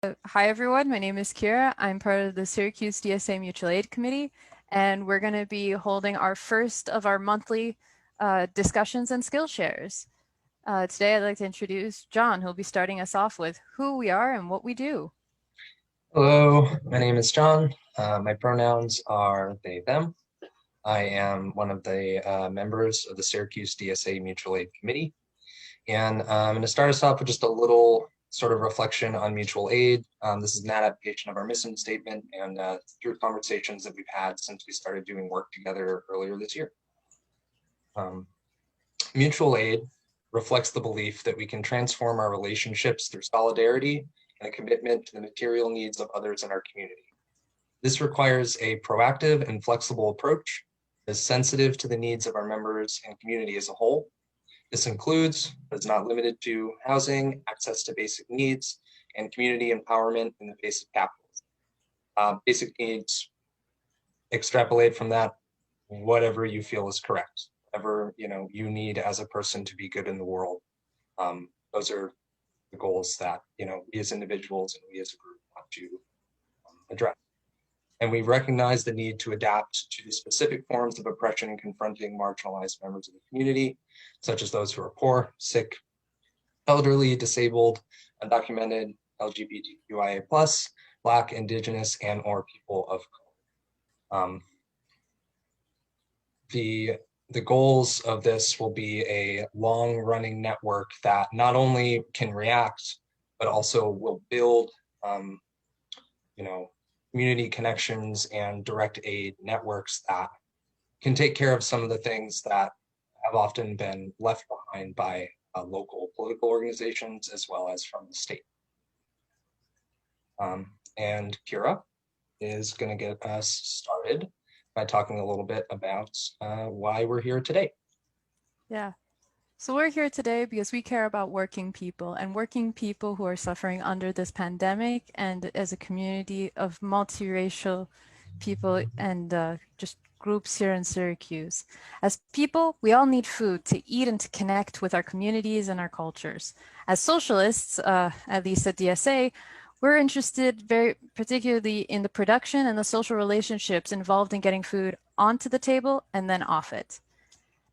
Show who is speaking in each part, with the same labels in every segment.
Speaker 1: Hi, everyone. My name is Kira. I'm part of the Syracuse DSA Mutual Aid Committee, and we're going to be holding our first of our monthly discussions and skill shares. Today, I'd like to introduce John, who'll be starting us off with who we are and what we do.
Speaker 2: Hello, my name is John. My pronouns are they, them. I am one of the members of the Syracuse DSA Mutual Aid Committee. And I'm going to start us off with just a little sort of reflection on mutual aid. This is an adaptation of our mission statement and through conversations that we've had since we started doing work together earlier this year. Mutual aid reflects the belief that we can transform our relationships through solidarity and a commitment to the material needs of others in our community. This requires a proactive and flexible approach that is sensitive to the needs of our members and community as a whole. This includes, but is not limited to, housing, access to basic needs, and community empowerment in the face of capitalism. Basic needs, extrapolate from that whatever you feel is correct, whatever you need as a person to be good in the world. Those are the goals that we as individuals and we as a group want to address. And we recognize the need to adapt to the specific forms of oppression confronting marginalized members of the community, such as those who are poor, sick, elderly, disabled, undocumented, LGBTQIA+, Black, Indigenous, and or people of color. The goals of this will be a long-running network that not only can react, but also will build community connections and direct aid networks that can take care of some of the things that have often been left behind by local political organizations as well as from the state. And Kira is going to get us started by talking a little bit about why we're here today.
Speaker 1: Yeah. So we're here today because we care about working people and working people who are suffering under this pandemic, and as a community of multiracial people and just groups here in Syracuse. As people, we all need food to eat and to connect with our communities and our cultures. As socialists, at least at DSA, we're interested very particularly in the production and the social relationships involved in getting food onto the table and then off it.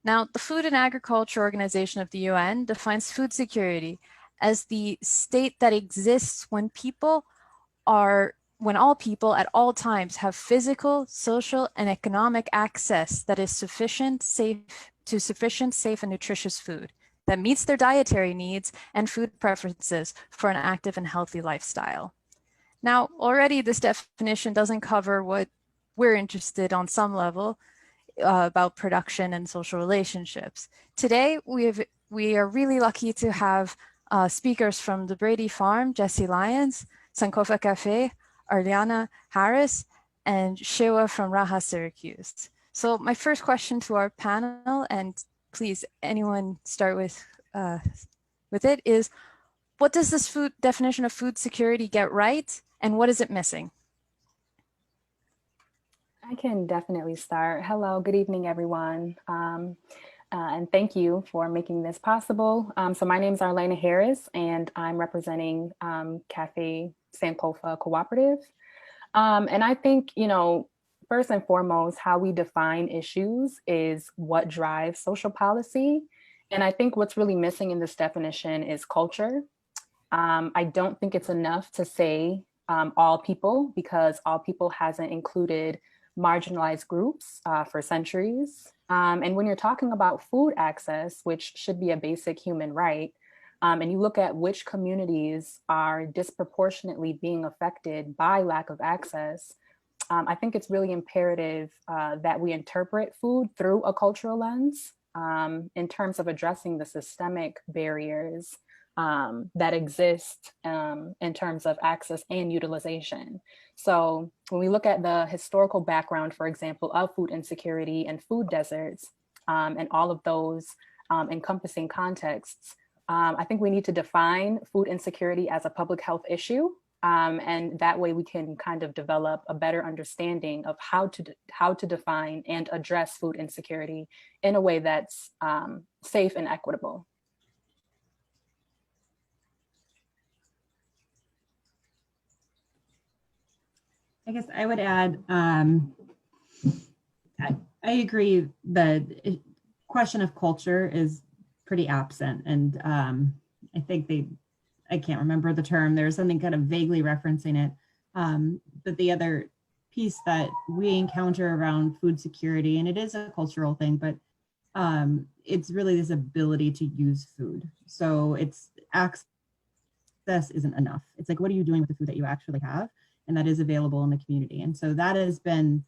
Speaker 1: Now, the Food and Agriculture Organization of the UN defines food security as the state that exists when all people at all times have physical, social, and economic access that is sufficient, safe, and nutritious food that meets their dietary needs and food preferences for an active and healthy lifestyle. Now, already this definition doesn't cover what we're interested on some level, about production and social relationships. Today, we are really lucky to have speakers from the Brady Farm, Jesse Lyons, Sankofa Cafe, Arliana Harris, and Shewa from Raha Syracuse. So my first question to our panel, and please anyone start with it, is what does this definition of food security get right, and what is it missing?
Speaker 3: I can definitely start. Hello, good evening, everyone. And thank you for making this possible. So my name is Arlena Harris, and I'm representing Cafe Sankofa Cooperative. And I think, first and foremost, how we define issues is what drives social policy. And I think what's really missing in this definition is culture. I don't think it's enough to say all people, because all people hasn't included marginalized groups for centuries. And when you're talking about food access, which should be a basic human right, and you look at which communities are disproportionately being affected by lack of access, I think it's really imperative that we interpret food through a cultural lens in terms of addressing the systemic barriers that exist in terms of access and utilization. So when we look at the historical background, for example, of food insecurity and food deserts, and all of those encompassing contexts, I think we need to define food insecurity as a public health issue. And that way we can kind of develop a better understanding of how to define and address food insecurity in a way that's safe and equitable.
Speaker 4: I guess I would add, I agree the question of culture is pretty absent. And I think I can't remember the term, there's something kind of vaguely referencing it. But the other piece that we encounter around food security, and it is a cultural thing, but it's really this ability to use food. So it's access isn't enough. It's like, what are you doing with the food that you actually have and that is available in the community? And so that has been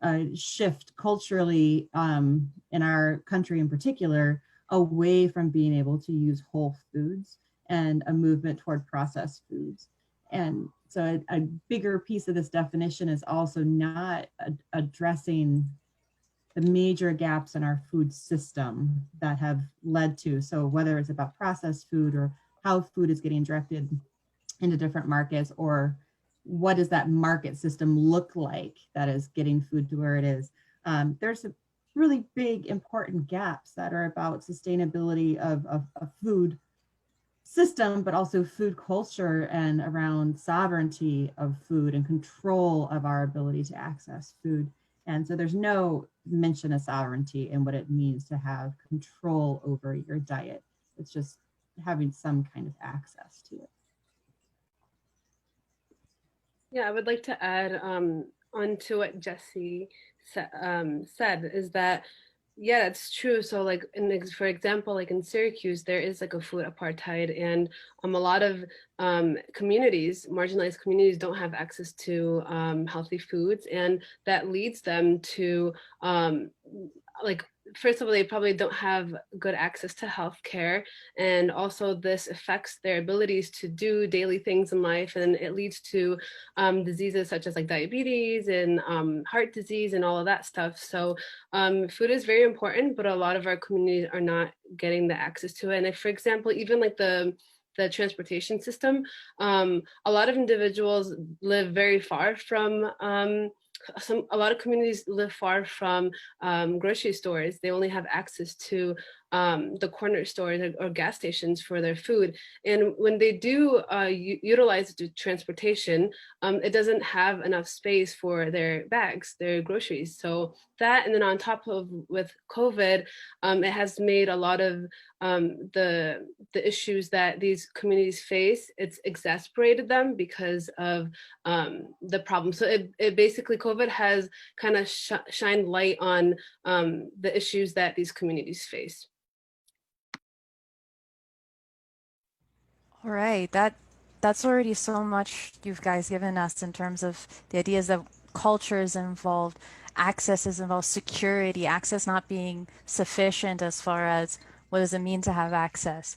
Speaker 4: a shift culturally in our country in particular, away from being able to use whole foods and a movement toward processed foods. And so a bigger piece of this definition is also not addressing the major gaps in our food system that have led to, so whether it's about processed food or how food is getting directed into different markets, or what does that market system look like that is getting food to where it is. There's some really big important gaps that are about sustainability of food system, but also food culture and around sovereignty of food and control of our ability to access food. And so there's no mention of sovereignty and what it means to have control over your diet. It's just having some kind of access to it.
Speaker 5: Yeah, I would like to add on to what Jesse said is that, yeah, it's true. So like, for example, like in Syracuse, there is like a food apartheid, and a lot of communities, marginalized communities, don't have access to healthy foods, and that leads them to like, first of all, they probably don't have good access to healthcare, and also this affects their abilities to do daily things in life, and it leads to diseases such as like diabetes and heart disease and all of that stuff. So food is very important, but a lot of our communities are not getting the access to it. And if, for example, even like the transportation system, a lot of individuals live very far from a lot of communities live far from grocery stores. They only have access to the corner stores or gas stations for their food. And when they do utilize the transportation, it doesn't have enough space for their bags, their groceries. So that, and then on top of with COVID, it has made a lot of the issues that these communities face, it's exacerbated them because of the problem. So it basically, COVID has kind of shined light on the issues that these communities face.
Speaker 1: All right, that's already so much you've guys given us in terms of the ideas that culture is involved, access is involved, security, access not being sufficient as far as what does it mean to have access.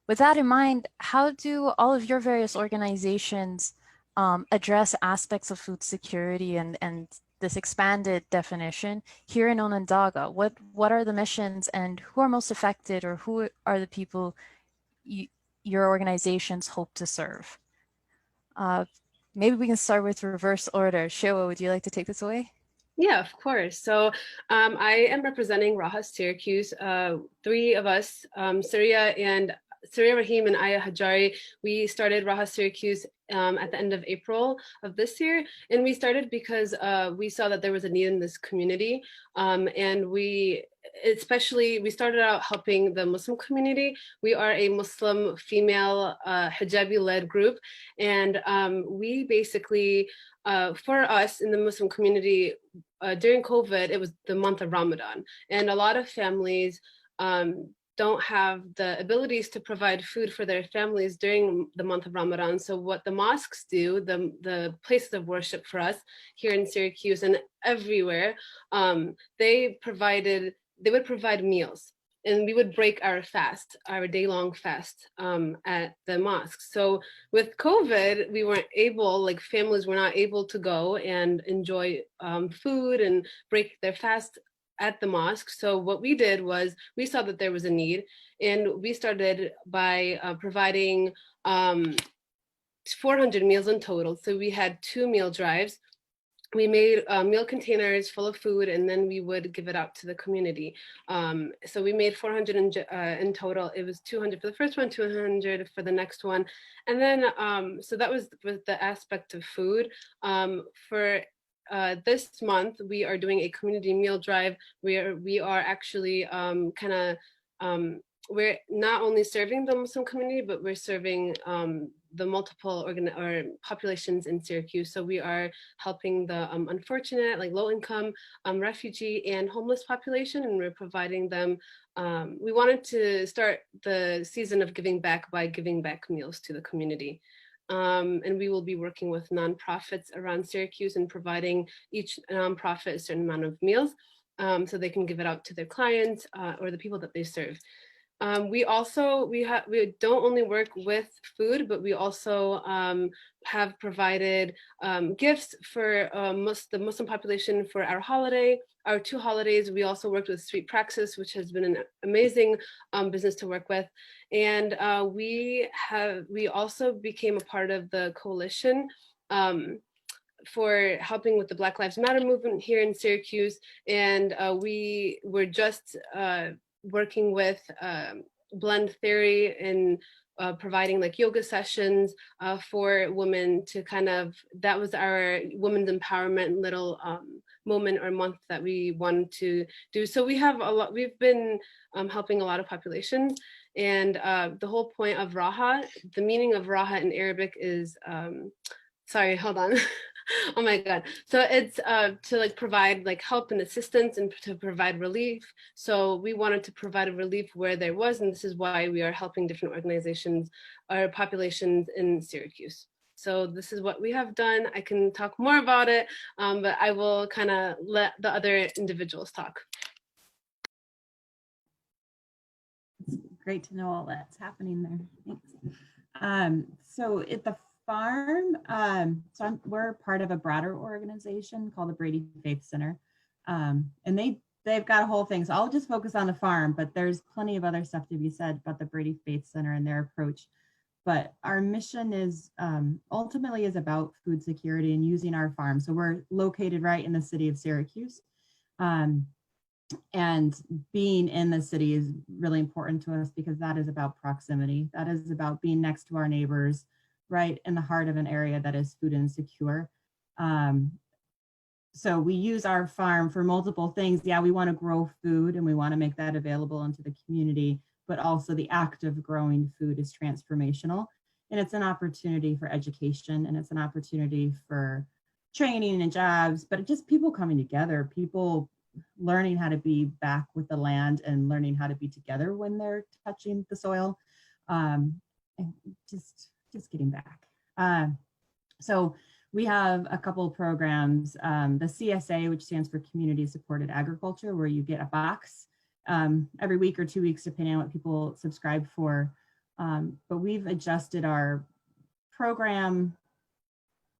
Speaker 1: With that in mind, how do all of your various organizations address aspects of food security and this expanded definition here in Onondaga? What are the missions and who are most affected, or who are the people your organizations hope to serve? Maybe we can start with reverse order. Shewa, would you like to take this away?
Speaker 5: Yeah, of course. So I am representing Raha Syracuse. Three of us, Surya Rahim and Aya Hajari, we started Raha Syracuse at the end of April of this year. And we started because we saw that there was a need in this community. And we started out helping the Muslim community. We are a Muslim female hijabi-led group. And we basically, for us in the Muslim community, during COVID, it was the month of Ramadan. And a lot of families don't have the abilities to provide food for their families during the month of Ramadan. So what the mosques do, the places of worship for us here in Syracuse and everywhere, they would provide meals, and we would break our fast, our day-long fast at the mosque. So with COVID, we weren't able, like families were not able to go and enjoy food and break their fast at the mosque. So what we did was we saw that there was a need, and we started by providing 400 meals in total. So we had 2 meal drives. we made meal containers full of food, and then we would give it out to the community. So we made 400 in total. It was 200 for the first one, 200 for the next one. And then, so that was with the aspect of food. For this month, we are doing a community meal drive where we are actually we're not only serving the Muslim community, but we're serving the multiple populations in Syracuse. So we are helping the unfortunate, like low income, refugee and homeless population, and we're providing them, we wanted to start the season of giving back by giving back meals to the community. And we will be working with nonprofits around Syracuse and providing each nonprofit a certain amount of meals so they can give it out to their clients or the people that they serve. We don't only work with food, but we also have provided gifts for the Muslim population for our 2 holidays. We also worked with Sweet Praxis, which has been an amazing business to work with. And we also became a part of the coalition for helping with the Black Lives Matter movement here in Syracuse. And we were just working with Blend Theory and providing like yoga sessions for women to that was our women's empowerment little moment or month that we wanted to do. So we've been helping a lot of populations, and the whole point of Raha, the meaning of Raha in Arabic is, sorry, hold on. Oh my God. So it's to like provide like help and assistance and to provide relief. So we wanted to provide a relief where there was, and this is why we are helping different organizations or populations in Syracuse. So this is what we have done. I can talk more about it, but I will kind of let the other individuals talk.
Speaker 4: It's great to know all that's happening there. Thanks. So at the farm, we're part of a broader organization called the Brady Faith Center, and they've got a whole thing. So I'll just focus on the farm, but there's plenty of other stuff to be said about the Brady Faith Center and their approach. But our mission is ultimately is about food security and using our farm. So we're located right in the city of Syracuse. And being in the city is really important to us because that is about proximity. That is about being next to our neighbors, right in the heart of an area that is food insecure. So we use our farm for multiple things. Yeah, we want to grow food and we want to make that available into the community, but also the act of growing food is transformational. And it's an opportunity for education, and it's an opportunity for training and jobs, but just people coming together, people learning how to be back with the land and learning how to be together when they're touching the soil, and just getting back. So we have a couple of programs, the CSA, which stands for Community Supported Agriculture, where you get a box every week or 2 weeks, depending on what people subscribe for. But we've adjusted our program.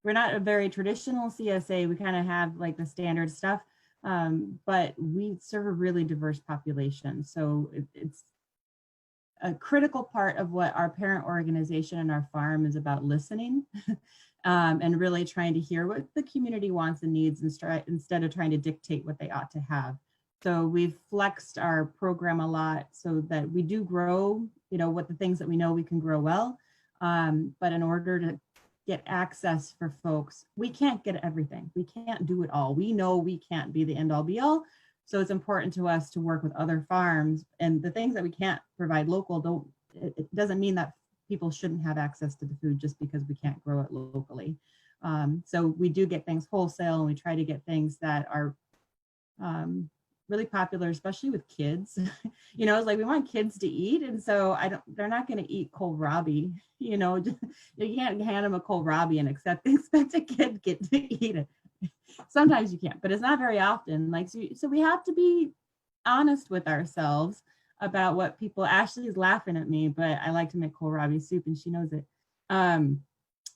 Speaker 4: We're not a very traditional CSA. We kind of have like the standard stuff, but we serve a really diverse population. So it's a critical part of what our parent organization and our farm is about, listening and really trying to hear what the community wants and needs instead of trying to dictate what they ought to have. So we've flexed our program a lot so that we do grow, what the things that we know we can grow well. But in order to get access for folks, we can't get everything. We can't do it all. We know we can't be the end all be all. So it's important to us to work with other farms, and the things that we can't provide local, it doesn't mean that people shouldn't have access to the food just because we can't grow it locally. So we do get things wholesale, and we try to get things that are really popular, especially with kids. It's like we want kids to eat, and so they're not going to eat kohlrabi. You can't hand them a kohlrabi and expect a kid to eat it. Sometimes you can't, but it's not very often. So we have to be honest with ourselves about what people. Ashley is laughing at me, but I like to make kohlrabi soup, and she knows it.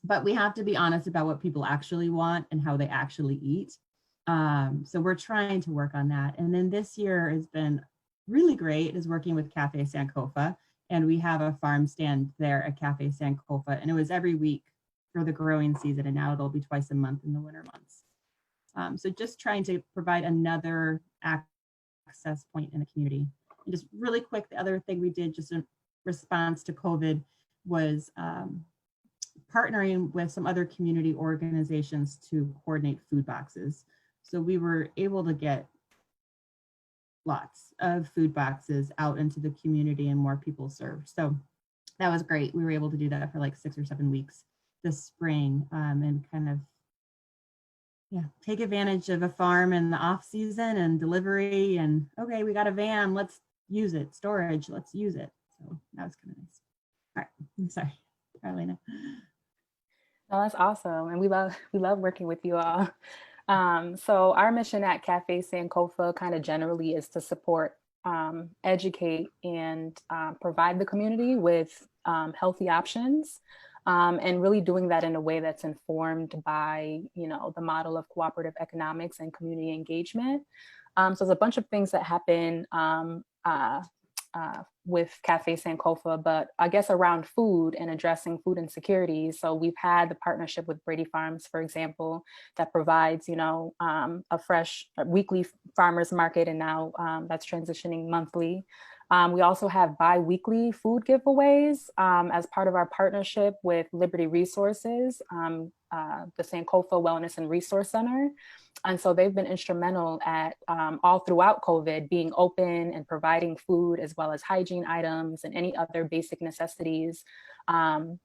Speaker 4: But we have to be honest about what people actually want and how they actually eat. So we're trying to work on that. And then this year has been really great, is working with Cafe Sankofa. And we have a farm stand there at Cafe Sankofa. And it was every week for the growing season. And now it'll be twice a month in the winter months. So just trying to provide another access point in the community. And just really quick, the other thing we did just in response to COVID was partnering with some other community organizations to coordinate food boxes. So we were able to get lots of food boxes out into the community and more people served. So that was great. We were able to do that for like 6 or 7 weeks this spring, and kind of take advantage of a farm in the off season and delivery, and okay, we got a van, let's use it. Storage, let's use it. So that was kind of nice. All right, I'm sorry, Carolina.
Speaker 3: No, that's awesome, and we love working with you all. So our mission at Cafe Sankofa kind of generally is to support, educate, and provide the community with healthy options, and really doing that in a way that's informed by, the model of cooperative economics and community engagement. So there's a bunch of things that happen with Cafe Sankofa, but I guess around food and addressing food insecurity. So we've had the partnership with Brady Farms, for example, that provides, a fresh weekly farmers market, and now that's transitioning monthly. We also have bi-weekly food giveaways as part of our partnership with Liberty Resources, the Sankofa Wellness and Resource Center. And so they've been instrumental at all throughout COVID being open and providing food as well as hygiene items and any other basic necessities, that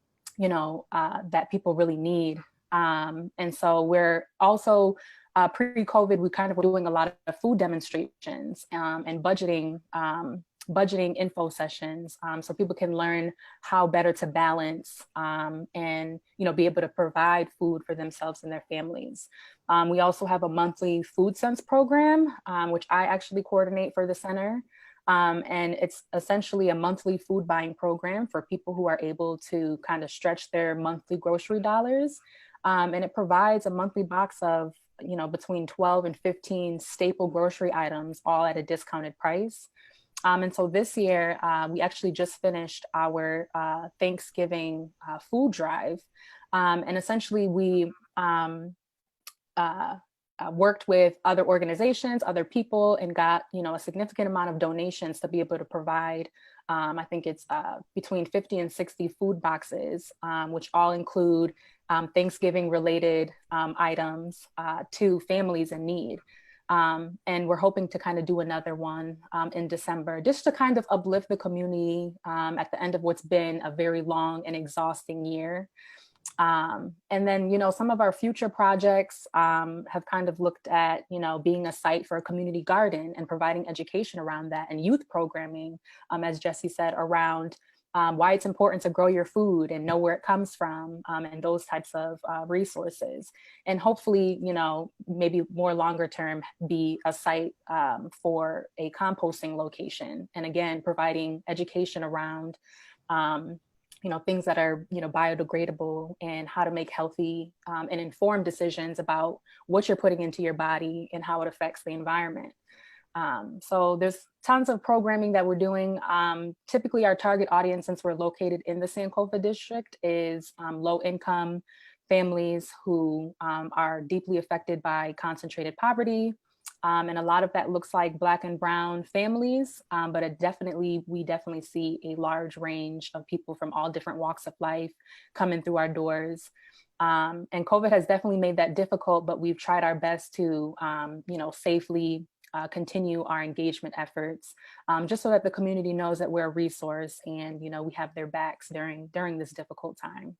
Speaker 3: people really need. And so we're also pre-COVID, we kind of were doing a lot of food demonstrations and budgeting info sessions, so people can learn how better to balance and be able to provide food for themselves and their families. We also have a monthly food sense program, which I actually coordinate for the center. And it's essentially a monthly food buying program for people who are able to kind of stretch their monthly grocery dollars. And it provides a monthly box of between 12 and 15 staple grocery items, all at a discounted price. And so this year, we actually just finished our Thanksgiving food drive. And essentially we worked with other organizations, other people, and got, a significant amount of donations to be able to provide, I think it's between 50 and 60 food boxes, which all include Thanksgiving related items to families in need. And we're hoping to kind of do another one in December, just to kind of uplift the community at the end of what's been a very long and exhausting year. And then, some of our future projects have kind of looked at, being a site for a community garden and providing education around that, and youth programming, as Jesse said, around why it's important to grow your food and know where it comes from, and those types of resources. And hopefully, maybe more longer term, be a site for a composting location. And again, providing education around, things that are, biodegradable, and how to make healthy and informed decisions about what you're putting into your body and how it affects the environment. So there's tons of programming that we're doing. Typically our target audience, since we're located in the Sankofa district, is low income families who are deeply affected by concentrated poverty. And a lot of that looks like Black and Brown families, but we definitely see a large range of people from all different walks of life coming through our doors. And COVID has definitely made that difficult, but we've tried our best to, safely continue our engagement efforts, just so that the community knows that we're a resource and, we have their backs during this difficult time.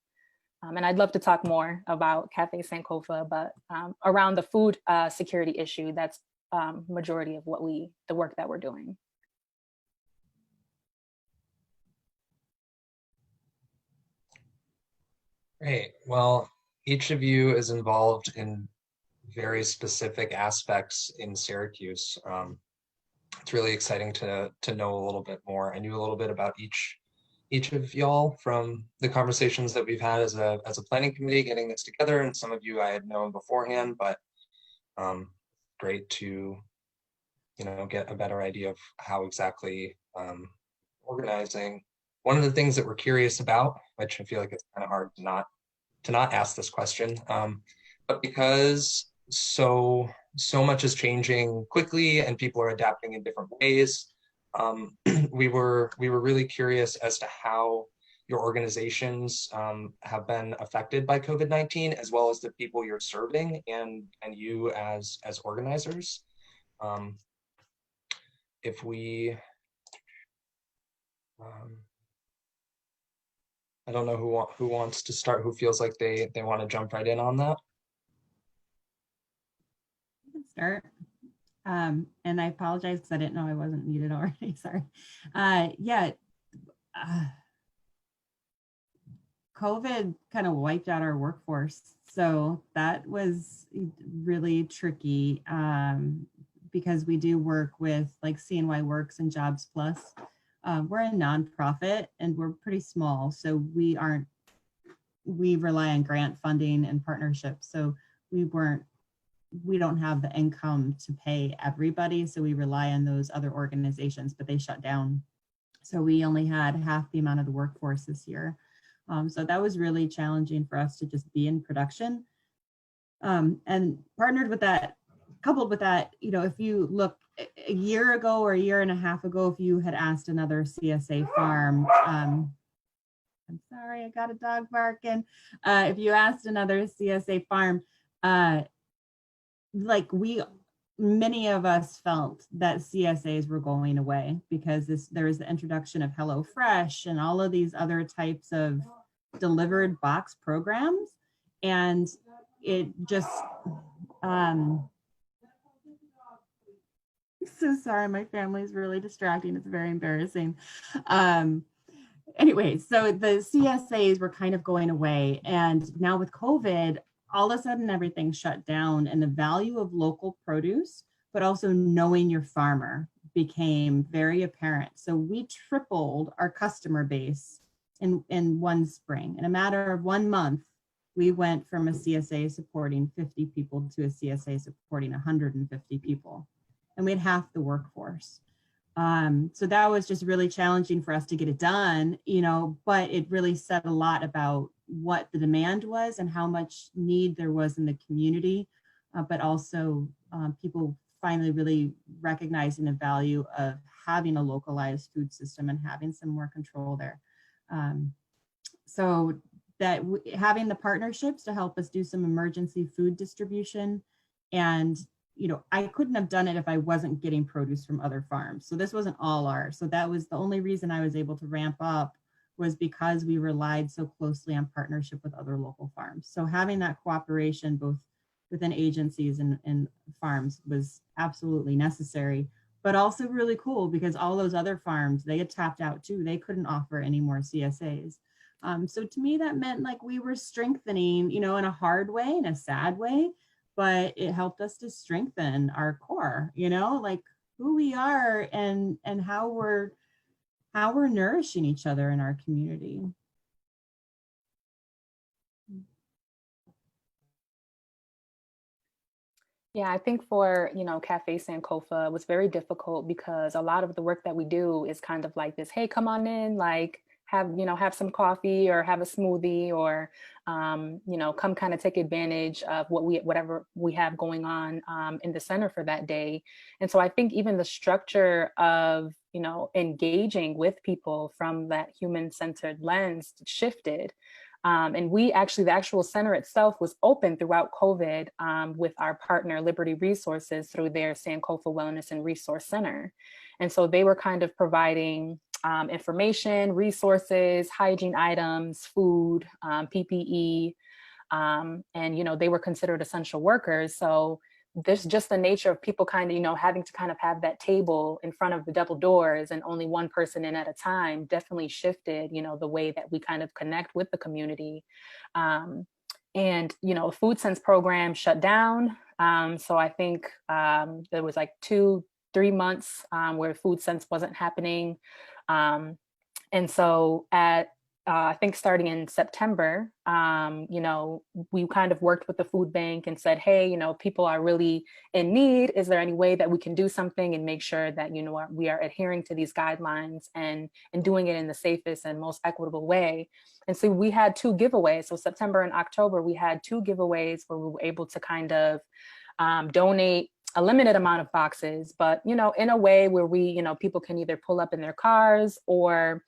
Speaker 3: And I'd love to talk more about Cafe Sankofa, but around the food security issue, that's majority of the work that we're doing.
Speaker 2: Great. Well, each of you is involved in very specific aspects in Syracuse. It's really exciting to know a little bit more. I knew a little bit about each of y'all from the conversations that we've had as a planning committee getting this together, and some of you I had known beforehand, but great to get a better idea of how exactly organizing. One of the things that we're curious about, which I feel like it's kind of hard to not ask this question, but because so much is changing quickly and people are adapting in different ways. We were really curious as to how your organizations have been affected by COVID-19, as well as the people you're serving and you as organizers. If we, I don't know who wants to start, who feels like they want to jump right in on that.
Speaker 4: You can start. And I apologize because I didn't know I wasn't muted already. Sorry. Yeah. COVID kind of wiped out our workforce. So that was really tricky because we do work with like CNY Works and Jobs Plus. We're a nonprofit and we're pretty small. So we rely on grant funding and partnerships. So we don't have the income to pay everybody. So we rely on those other organizations, but they shut down. So we only had half the amount of the workforce this year. So that was really challenging for us to just be in production. And partnered with that, coupled with that, you know, if you look a year ago or a year and a half ago, if you had asked another CSA farm, I'm sorry, I got a dog barking. If you asked another CSA farm, many of us felt that CSAs were going away because there was the introduction of HelloFresh and all of these other types of delivered box programs. And it just, I'm so sorry, my family's really distracting. It's very embarrassing. Anyway, so the CSAs were kind of going away. And now with COVID, all of a sudden everything shut down and the value of local produce, but also knowing your farmer became very apparent. So we tripled our customer base in one spring. In a matter of 1 month, we went from a CSA supporting 50 people to a CSA supporting 150 people. And we had half the workforce. So that was just really challenging for us to get it done, you know, but it really said a lot about what the demand was and how much need there was in the community, but also people finally really recognizing the value of having a localized food system and having some more control there. So that having the partnerships to help us do some emergency food distribution, and you know, I couldn't have done it if I wasn't getting produce from other farms. So this wasn't all ours. So that was the only reason I was able to ramp up, was because we relied so closely on partnership with other local farms. So having that cooperation both within agencies and farms was absolutely necessary, but also really cool because all those other farms, they had tapped out too. They couldn't offer any more CSAs. So to me, that meant like we were strengthening, you know, in a hard way, in a sad way, but it helped us to strengthen our core, you know, like who we are and how we're nourishing each other in our community.
Speaker 3: Yeah, I think for, you know, Cafe Sankofa was very difficult because a lot of the work that we do is kind of like this, hey, come on in, like have some coffee or have a smoothie or, you know, come kind of take advantage of whatever we have going on in the center for that day. And so I think even the structure of, you know, engaging with people from that human-centered lens shifted. And the actual center itself was open throughout COVID with our partner Liberty Resources through their Sankofa Wellness and Resource Center. And so they were kind of providing information, resources, hygiene items, food, PPE, and, you know, they were considered essential workers. So there's just the nature of people kind of, you know, having to kind of have that table in front of the double doors and only one person in at a time definitely shifted, you know, the way that we kind of connect with the community. And, you know, Food Sense program shut down. So I think there was like 2-3 months where Food Sense wasn't happening. And so I think starting in September, we kind of worked with the food bank and said, hey, people are really in need. Is there any way that we can do something and make sure that, we are adhering to these guidelines and doing it in the safest and most equitable way? And so we had 2 giveaways. So September and October, we had 2 giveaways where we were able to kind of donate a limited amount of boxes, but in a way where people can either pull up in their cars, or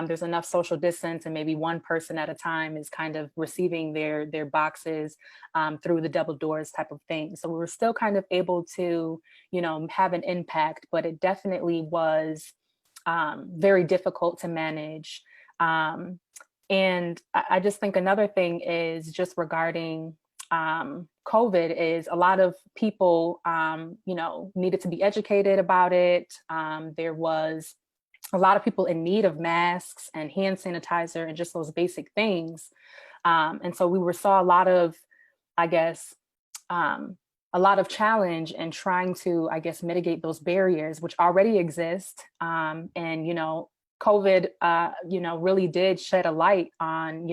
Speaker 3: there's enough social distance and maybe one person at a time is kind of receiving their boxes through the double doors type of thing. So we were still kind of able to have an impact, but it definitely was very difficult to manage. And I just think another thing is just regarding COVID is a lot of people, needed to be educated about it. There was a lot of people in need of masks and hand sanitizer and just those basic things. And so we saw a lot of, I guess, a lot of challenge in trying to, I guess, mitigate those barriers, which already exist. And, COVID, really did shed a light on,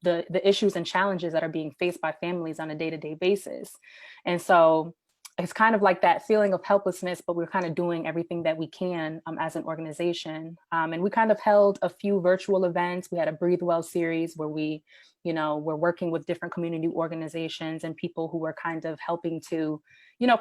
Speaker 3: the issues and challenges that are being faced by families on a day-to-day basis. And so it's kind of like that feeling of helplessness, but we're kind of doing everything that we can as an organization. And we kind of held a few virtual events. We had a Breathe Well series where we, we're working with different community organizations and people who were kind of helping to,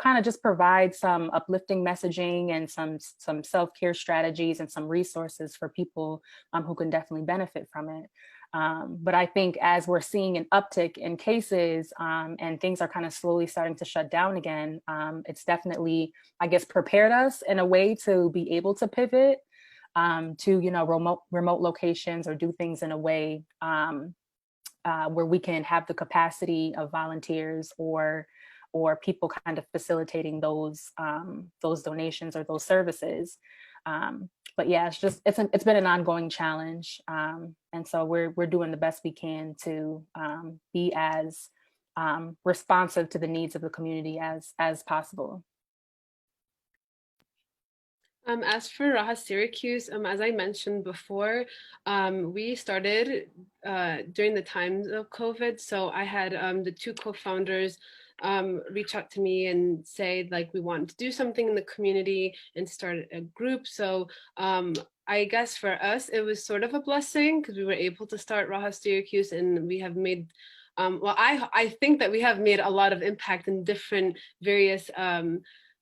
Speaker 3: kind of just provide some uplifting messaging and some self-care strategies and some resources for people who can definitely benefit from it. But I think as we're seeing an uptick in cases and things are kind of slowly starting to shut down again, it's definitely, I guess, prepared us in a way to be able to pivot to, remote locations or do things in a way where we can have the capacity of volunteers or people kind of facilitating those donations or those services. But yeah, it's been an ongoing challenge. And so we're doing the best we can to be as responsive to the needs of the community as possible.
Speaker 5: As for Raha Syracuse, as I mentioned before, we started during the times of COVID. So I had the 2 co-founders reach out to me and say, like, we want to do something in the community and start a group. So I guess for us, it was sort of a blessing because we were able to start Raha Syracuse, and we have made, I think that we have made a lot of impact in different various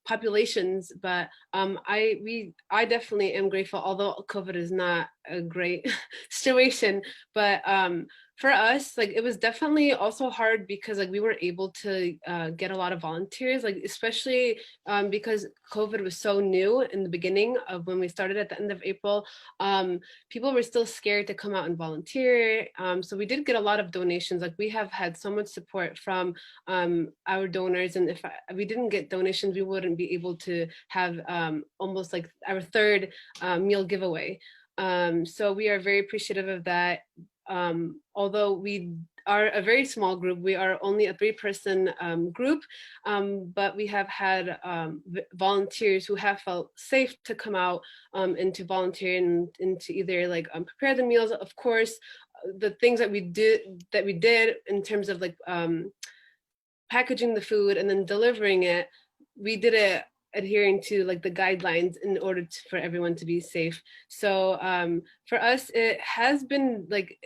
Speaker 5: populations, but I definitely am grateful, although COVID is not a great situation, but for us, like, it was definitely also hard because, like, we were able to get a lot of volunteers, like, especially because COVID was so new in the beginning of when we started at the end of April. People were still scared to come out and volunteer. So we did get a lot of donations. Like, we have had so much support from our donors. And if we didn't get donations, we wouldn't be able to have almost like our 3rd meal giveaway. So we are very appreciative of that. Although we are a very small group, we are only a 3-person group, but we have had volunteers who have felt safe to come out and to volunteer and to either like prepare the meals. Of course, the things that we did in terms of like packaging the food and then delivering it, we did it adhering to like the guidelines in order for everyone to be safe. So for us, it has been like,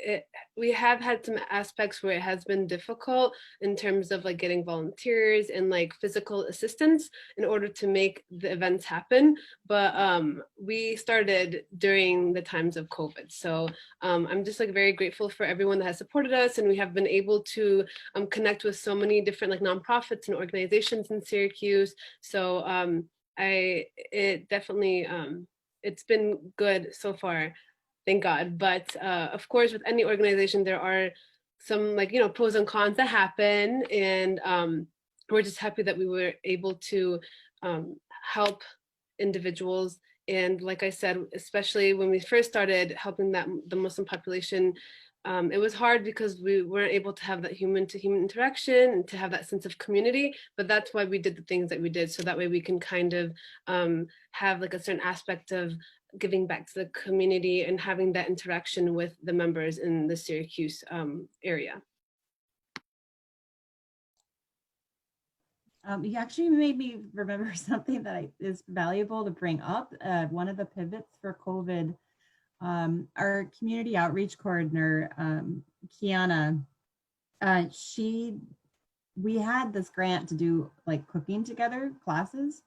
Speaker 5: we have had some aspects where it has been difficult in terms of like getting volunteers and like physical assistance in order to make the events happen. But we started during the times of COVID. So I'm just like very grateful for everyone that has supported us, and we have been able to connect with so many different like nonprofits and organizations in Syracuse. So it definitely, it's been good so far, thank God. But of course, with any organization, there are some like, pros and cons that happen. And we're just happy that we were able to help individuals. And like I said, especially when we first started helping the Muslim population, it was hard because we weren't able to have that human-to-human interaction and to have that sense of community. But that's why we did the things that we did, so that way we can kind of have like a certain aspect of giving back to the community and having that interaction with the members in the Syracuse area.
Speaker 4: You actually made me remember something that is valuable to bring up. One of the pivots for COVID, our community outreach coordinator, Kiana, we had this grant to do like cooking together classes.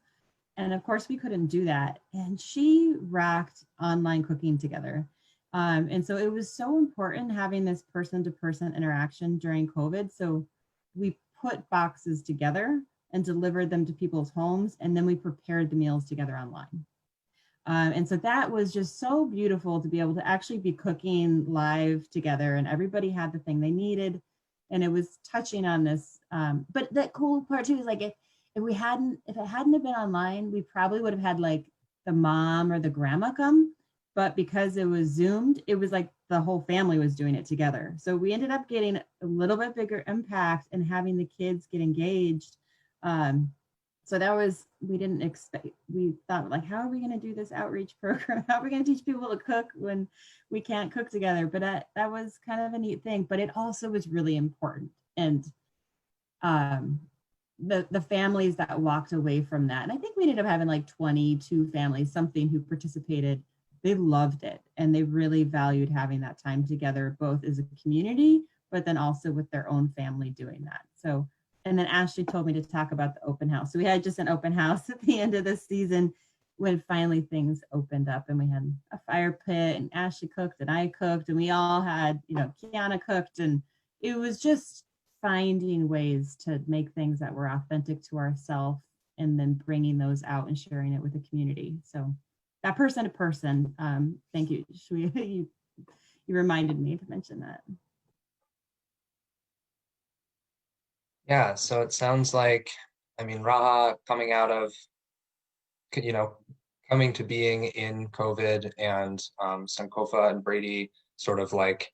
Speaker 4: And of course we couldn't do that. And she rocked online cooking together. And so it was so important having this person-to-person interaction during COVID. So we put boxes together and delivered them to people's homes. And then we prepared the meals together online. And so that was just so beautiful to be able to actually be cooking live together, and everybody had the thing they needed. And it was touching on this. But the cool part too is like, if it hadn't have been online, we probably would have had like the mom or the grandma come. But because it was Zoomed, it was like the whole family was doing it together. So we ended up getting a little bit bigger impact and having the kids get engaged. So that was, we didn't expect, we thought like, how are we going to do this outreach program? How are we going to teach people to cook when we can't cook together? But that was kind of a neat thing, but it also was really important. And the families that walked away from that, and I think we ended up having like 22 families, something, who participated. They loved it. And they really valued having that time together, both as a community, but then also with their own family doing that. So, and then Ashley told me to talk about the open house. So we had just an open house at the end of the season when finally things opened up, and we had a fire pit, and Ashley cooked and I cooked, and we all had, Kiana cooked, and it was just finding ways to make things that were authentic to ourselves and then bringing those out and sharing it with the community. So that person to person, thank you. You reminded me to mention that.
Speaker 2: Yeah, so it sounds like, Raha coming out of, coming to being in COVID, and Sankofa and Brady sort of like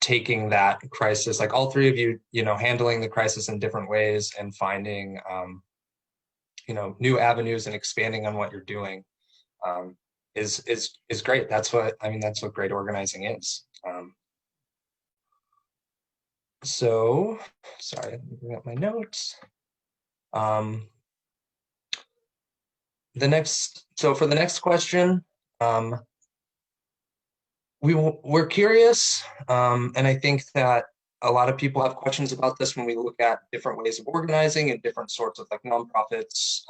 Speaker 2: taking that crisis, like all three of you, handling the crisis in different ways and finding, new avenues and expanding on what you're doing, is great. That's what great organizing is. So, sorry, let me bring up my notes. For the next question, we're curious, and I think that a lot of people have questions about this when we look at different ways of organizing and different sorts of like nonprofits,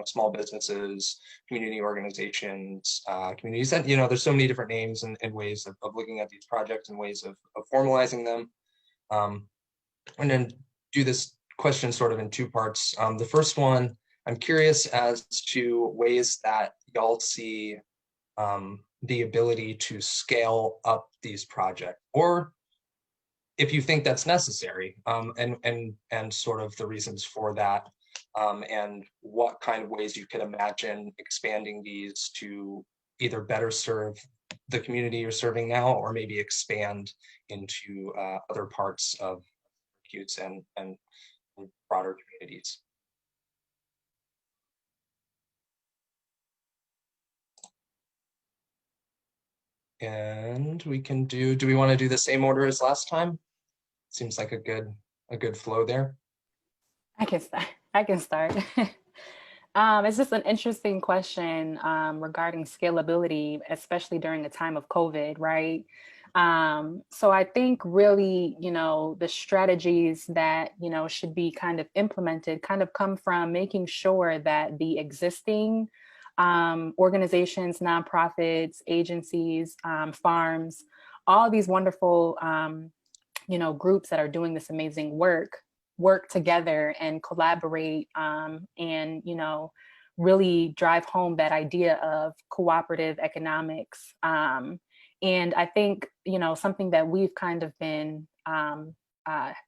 Speaker 2: small businesses, community organizations, communities that, there's so many different names and ways of looking at these projects and ways of formalizing them. And then do this question sort of in two parts. The first one, I'm curious as to ways that y'all see the ability to scale up these projects, or if you think that's necessary, and sort of the reasons for that, and what kind of ways you could imagine expanding these to either better serve the community you're serving now, or maybe expand into other parts of Syracuse and broader communities. And we can do we want to do the same order as last time? Seems like a good flow there.
Speaker 3: I can start. It's just an interesting question regarding scalability, especially during a time of COVID, right? So I think really, the strategies that, should be kind of implemented kind of come from making sure that the existing organizations, nonprofits, agencies, farms, all these wonderful, groups that are doing this amazing work together and collaborate, and, really drive home that idea of cooperative economics. And I think, something that we've kind of been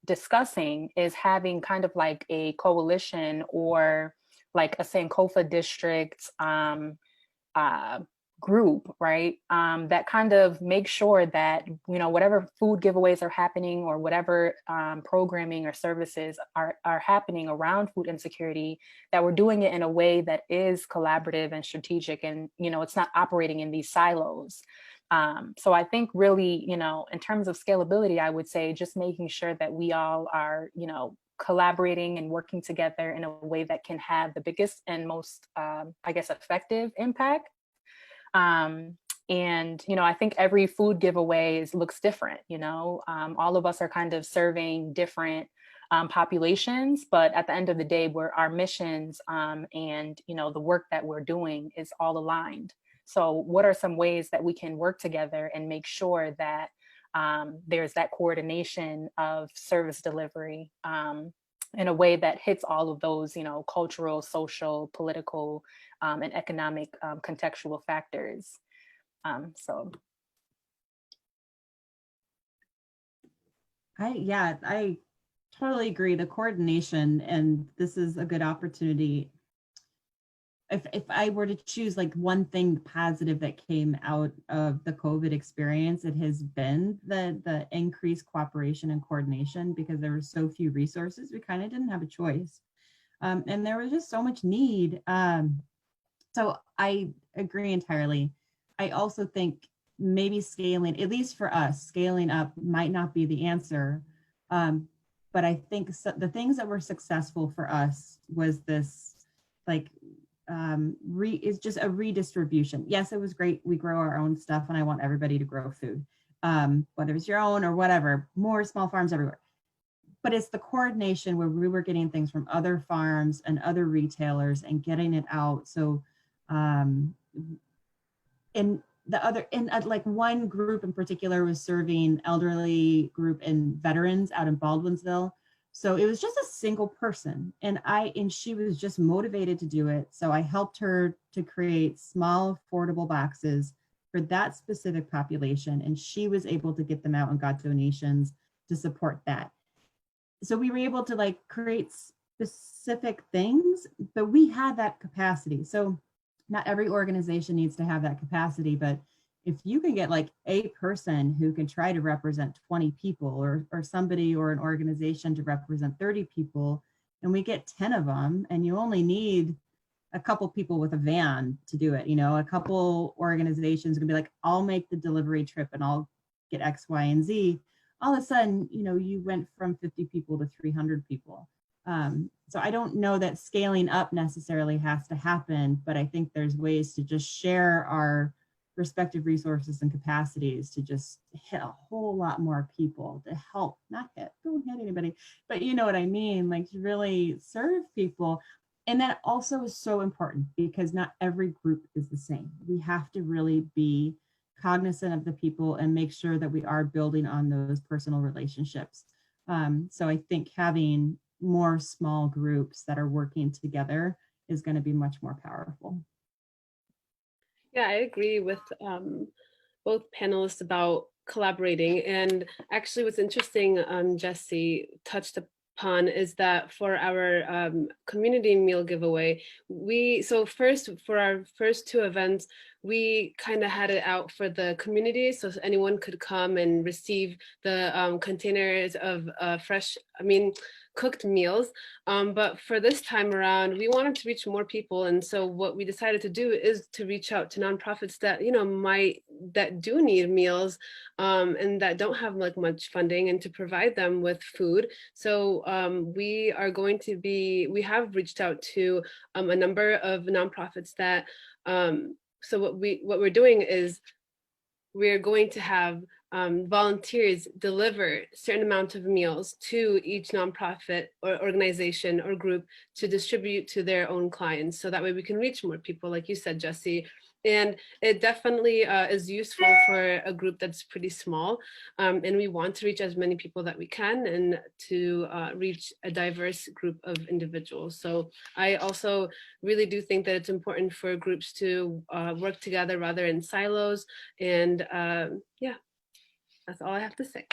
Speaker 3: discussing is having kind of like a coalition or like a Sankofa district group, right, that kind of makes sure that, you know, whatever food giveaways are happening or whatever programming or services are happening around food insecurity, that we're doing it in a way that is collaborative and strategic, and, you know, it's not operating in these silos. So I think really, you know, in terms of scalability, I would say just making sure that we all are, you know, collaborating and working together in a way that can have the biggest and most, I guess, effective impact. And, you know, I think every food giveaway looks different, you know, all of us are kind of serving different populations, but at the end of the day, our missions and, you know, the work that we're doing is all aligned. So what are some ways that we can work together and make sure that there's that coordination of service delivery in a way that hits all of those, you know, cultural, social, political, and economic contextual factors. So.
Speaker 4: I totally agree. The coordination, and this is a good opportunity. If I were to choose like one thing positive that came out of the COVID experience, it has been the increased cooperation and coordination, because there were so few resources. We kind of didn't have a choice. And there was just so much need. So I agree entirely. I also think maybe scaling, at least for us, scaling up might not be the answer. But I think the things that were successful for us was this, like, is just a redistribution. Yes, it was great. We grow our own stuff, and I want everybody to grow food, whether it's your own or whatever, more small farms everywhere. But it's the coordination where we were getting things from other farms and other retailers and getting it out. So, like one group in particular was serving elderly group and veterans out in Baldwinsville. So it was just a single person, and she was just motivated to do it. So I helped her to create small, affordable boxes for that specific population, and she was able to get them out and got donations to support that. So we were able to like create specific things, but we had that capacity. So not every organization needs to have that capacity, but if you can get like a person who can try to represent 20 people, or somebody or an organization to represent 30 people, and we get 10 of them, and you only need a couple people with a van to do it, you know, a couple organizations can be like, I'll make the delivery trip and I'll get X, Y, and Z. All of a sudden, you know, you went from 50 people to 300 people. So I don't know that scaling up necessarily has to happen, but I think there's ways to just share our respective resources and capacities to just hit a whole lot more people, to help, don't hit anybody, but you know what I mean, like to really serve people. And that also is so important, because not every group is the same. We have to really be cognizant of the people and make sure that we are building on those personal relationships. So I think having more small groups that are working together is going to be much more powerful.
Speaker 5: Yeah, I agree with both panelists about collaborating. And actually what's interesting, Jesse touched upon, is that for our community meal giveaway, for our first two events, we kind of had it out for the community, so anyone could come and receive the containers of cooked meals. But for this time around, we wanted to reach more people. And so what we decided to do is to reach out to nonprofits that, you know, that do need meals and that don't have like much funding, and to provide them with food. So we have reached out to a number of nonprofits that, so what we're doing is we're going to have volunteers deliver a certain amount of meals to each nonprofit or organization or group to distribute to their own clients. So that way we can reach more people, like you said, Jesse. And it definitely is useful for a group that's pretty small. And we want to reach as many people that we can, and to reach a diverse group of individuals. So I also really do think that it's important for groups to work together rather in silos. And yeah, that's all I have to say.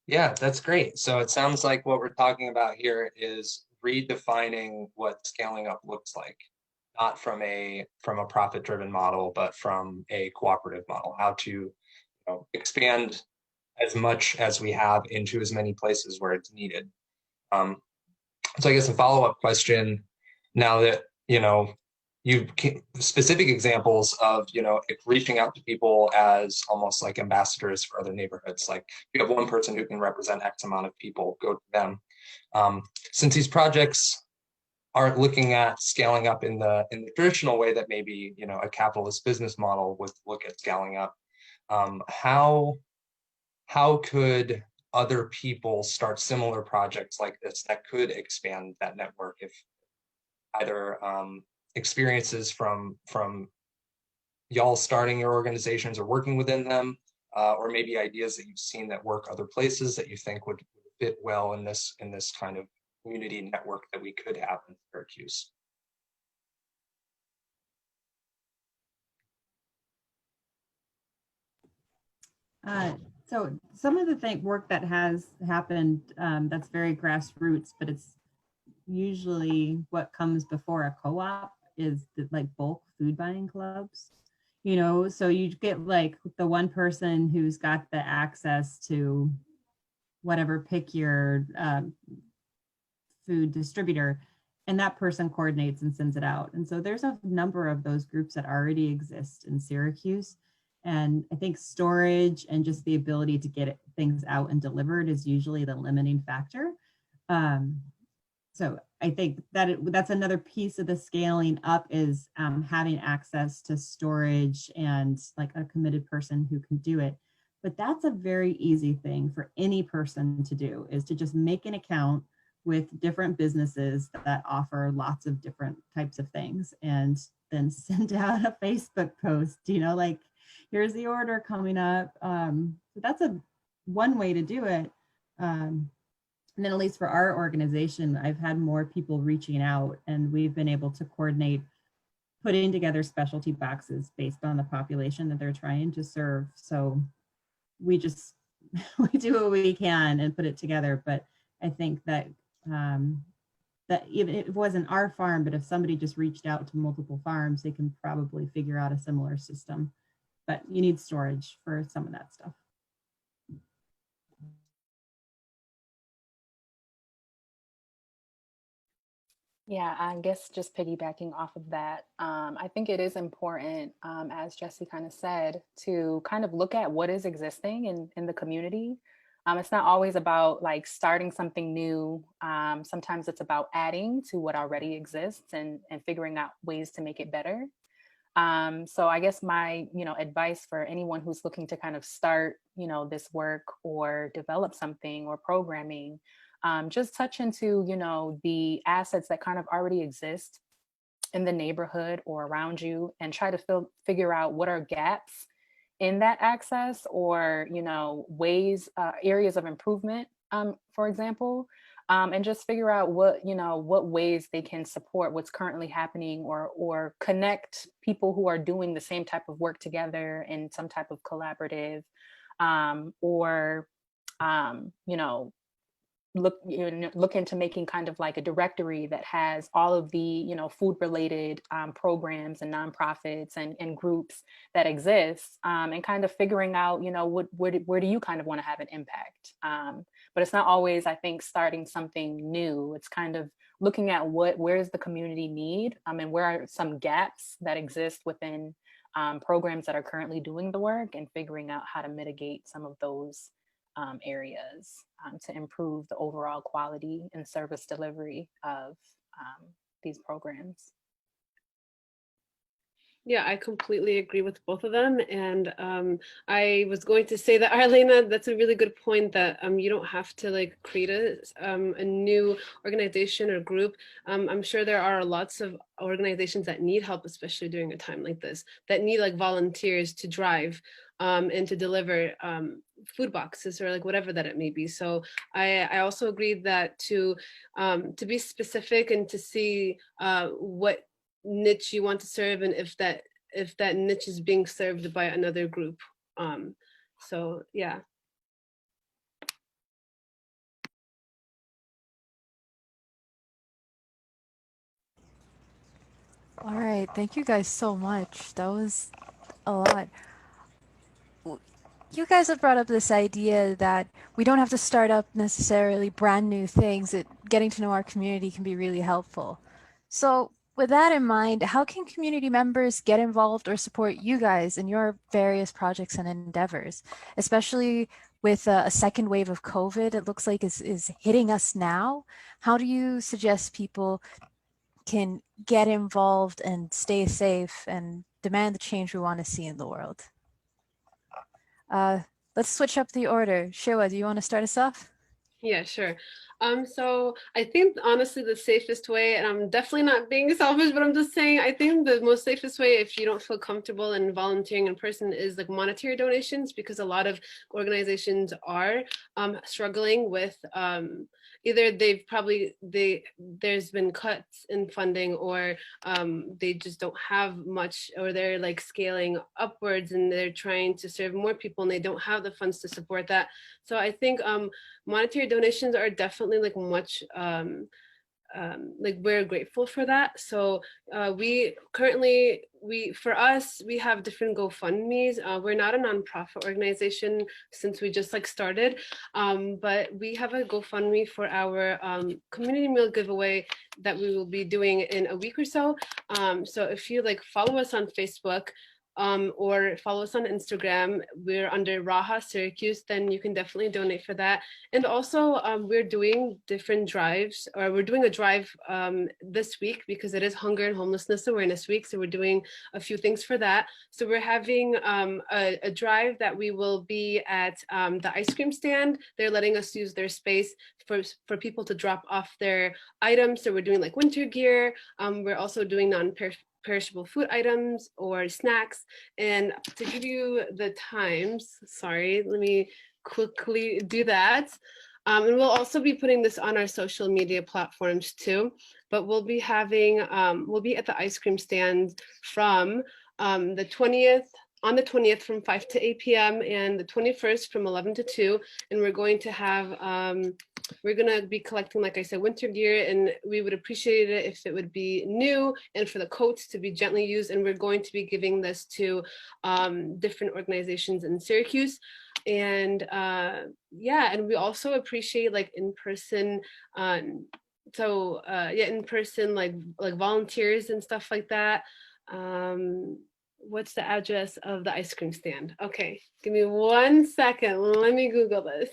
Speaker 2: Yeah, that's great. So it sounds like what we're talking about here is redefining what scaling up looks like. not from a profit-driven model, but from a cooperative model. How to expand as much as we have into as many places where it's needed. So I guess a follow-up question, now that you specific examples of reaching out to people as almost like ambassadors for other neighborhoods, like you have one person who can represent X amount of people, go to them. Since these projects aren't looking at scaling up in the traditional way that maybe a capitalist business model would look at scaling up, how could other people start similar projects like this that could expand that network, if either experiences from y'all starting your organizations or working witin them, or maybe ideas that you've seen that work other places that you think would fit well in this kind of community network that we could have in Syracuse?
Speaker 4: So some of the work that has happened that's very grassroots, but it's usually what comes before a co-op is like bulk food buying clubs. So you get like the one person who's got the access to whatever, pick your food distributor, and that person coordinates and sends it out. And so there's a number of those groups that already exist in Syracuse. And I think storage and just the ability to get things out and delivered is usually the limiting factor. So I think that's another piece of the scaling up, is having access to storage and like a committed person who can do it. But that's a very easy thing for any person to do, is to just make an account with different businesses that offer lots of different types of things, and then send out a Facebook post, like, here's the order coming up. So that's one way to do it. And then at least for our organization, I've had more people reaching out, and we've been able to coordinate putting together specialty boxes based on the population that they're trying to serve. So we just, we do what we can and put it together. But I think that that even if it wasn't our farm, but if somebody just reached out to multiple farms, they can probably figure out a similar system. But you need storage for some of that stuff.
Speaker 3: Yeah, I guess just piggybacking off of that, I think it is important, as Jesse kind of said, to kind of look at what is existing in the community. It's not always about like starting something new. Sometimes it's about adding to what already exists and figuring out ways to make it better. So I guess my, advice for anyone who's looking to kind of start, this work or develop something or programming, just touch into, the assets that kind of already exist in the neighborhood or around you, and try to figure out what are gaps in that access, or, ways, areas of improvement, for example, and just figure out what ways they can support what's currently happening, or connect people who are doing the same type of work together in some type of collaborative, or look into making kind of like a directory that has all of the food related programs and nonprofits and groups that exist, and kind of figuring out where do you kind of want to have an impact. But it's not always, I think, starting something new. It's kind of looking at where is the community need, and where are some gaps that exist within programs that are currently doing the work, and figuring out how to mitigate some of those areas to improve the overall quality and service delivery of these programs.
Speaker 5: Yeah, I completely agree with both of them. And I was going to say that, Arlena, that's a really good point, that you don't have to like create a new organization or group. I'm sure there are lots of organizations that need help, especially during a time like this, that need like volunteers to drive and to deliver food boxes, or like whatever that it may be. So I also agree that to be specific and to see what niche you want to serve, and if that niche is being served by another group. So yeah.
Speaker 1: All right, thank you guys so much. That was a lot. You guys have brought up this idea that we don't have to start up necessarily brand new things, that getting to know our community can be really helpful. So, with that in mind, how can community members get involved or support you guys in your various projects and endeavors, especially with a second wave of COVID? It looks like is hitting us now. How do you suggest people can get involved and stay safe and demand the change we want to see in the world? Uh, let's switch up the order. Shewa, do you want to start us off?
Speaker 5: Yeah, sure. So I think honestly the safest way, and I'm definitely not being selfish, but I'm just saying I think the most safest way if you don't feel comfortable in volunteering in person is like monetary donations, because a lot of organizations are struggling with either there's been cuts in funding, or they just don't have much, or they're like scaling upwards and they're trying to serve more people and they don't have the funds to support that. So I think monetary donations are definitely like much like we're grateful for that. So we currently for us we have different GoFundMe's. We're not a nonprofit organization since we just like started, but we have a GoFundMe for our community meal giveaway that we will be doing in a week or so. So if you like follow us on Facebook, or follow us on Instagram, we're under Raha Syracuse, then you can definitely donate for that. And also we're doing different drives, or we're doing a drive this week because it is Hunger and Homelessness Awareness Week. So we're doing a few things for that. So we're having a drive that we will be at the ice cream stand. They're letting us use their space for people to drop off their items. So we're doing like winter gear. We're also doing non-perishable food items or snacks. And to give you the times, sorry, let me quickly do that. And we'll also be putting this on our social media platforms too, but we'll be at the ice cream stand from the 20th, on the 20th from 5 to 8 p.m. and the 21st from 11 to 2. And we're going to be collecting, like I said, winter gear, and we would appreciate it if it would be new and for the coats to be gently used. And we're going to be giving this to different organizations in Syracuse. And yeah, and we also appreciate like in-person in-person like volunteers and stuff like that. What's the address of the ice cream stand? Okay, give me 1 second, let me Google this.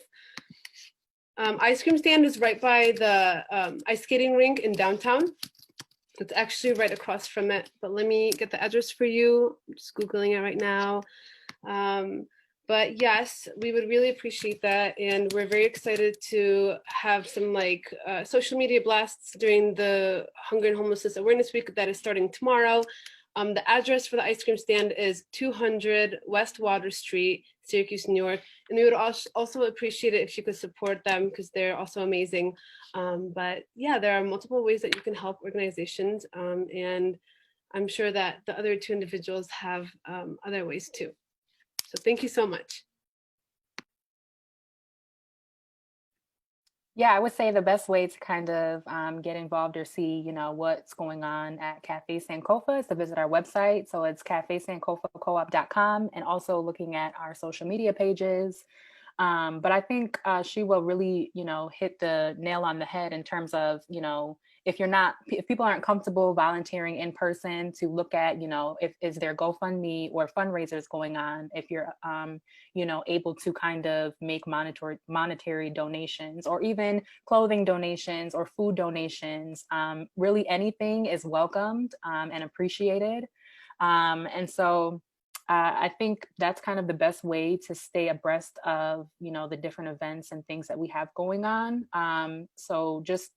Speaker 5: Ice cream stand is right by the ice skating rink in downtown. It's actually right across from it, but let me get the address for you. I'm just Googling it right now. But yes, we would really appreciate that. And we're very excited to have some like social media blasts during the Hunger and Homelessness Awareness Week that is starting tomorrow. The address for the ice cream stand is 200 West Water Street, Syracuse, New York. And we would also appreciate it if you could support them because they're also amazing. But yeah, there are multiple ways that you can help organizations. And I'm sure that the other two individuals have other ways too. So thank you so much.
Speaker 3: Yeah, I would say the best way to kind of get involved or see, what's going on at Cafe Sankofa is to visit our website. So it's cafesankofacoop.com, and also looking at our social media pages. But I think she will really, hit the nail on the head in terms of, if people aren't comfortable volunteering in person, to look at, if is there GoFundMe or fundraisers going on, if you're, able to kind of make monetary donations, or even clothing donations or food donations. Really anything is welcomed and appreciated. And so I think that's kind of the best way to stay abreast of, the different events and things that we have going on. So just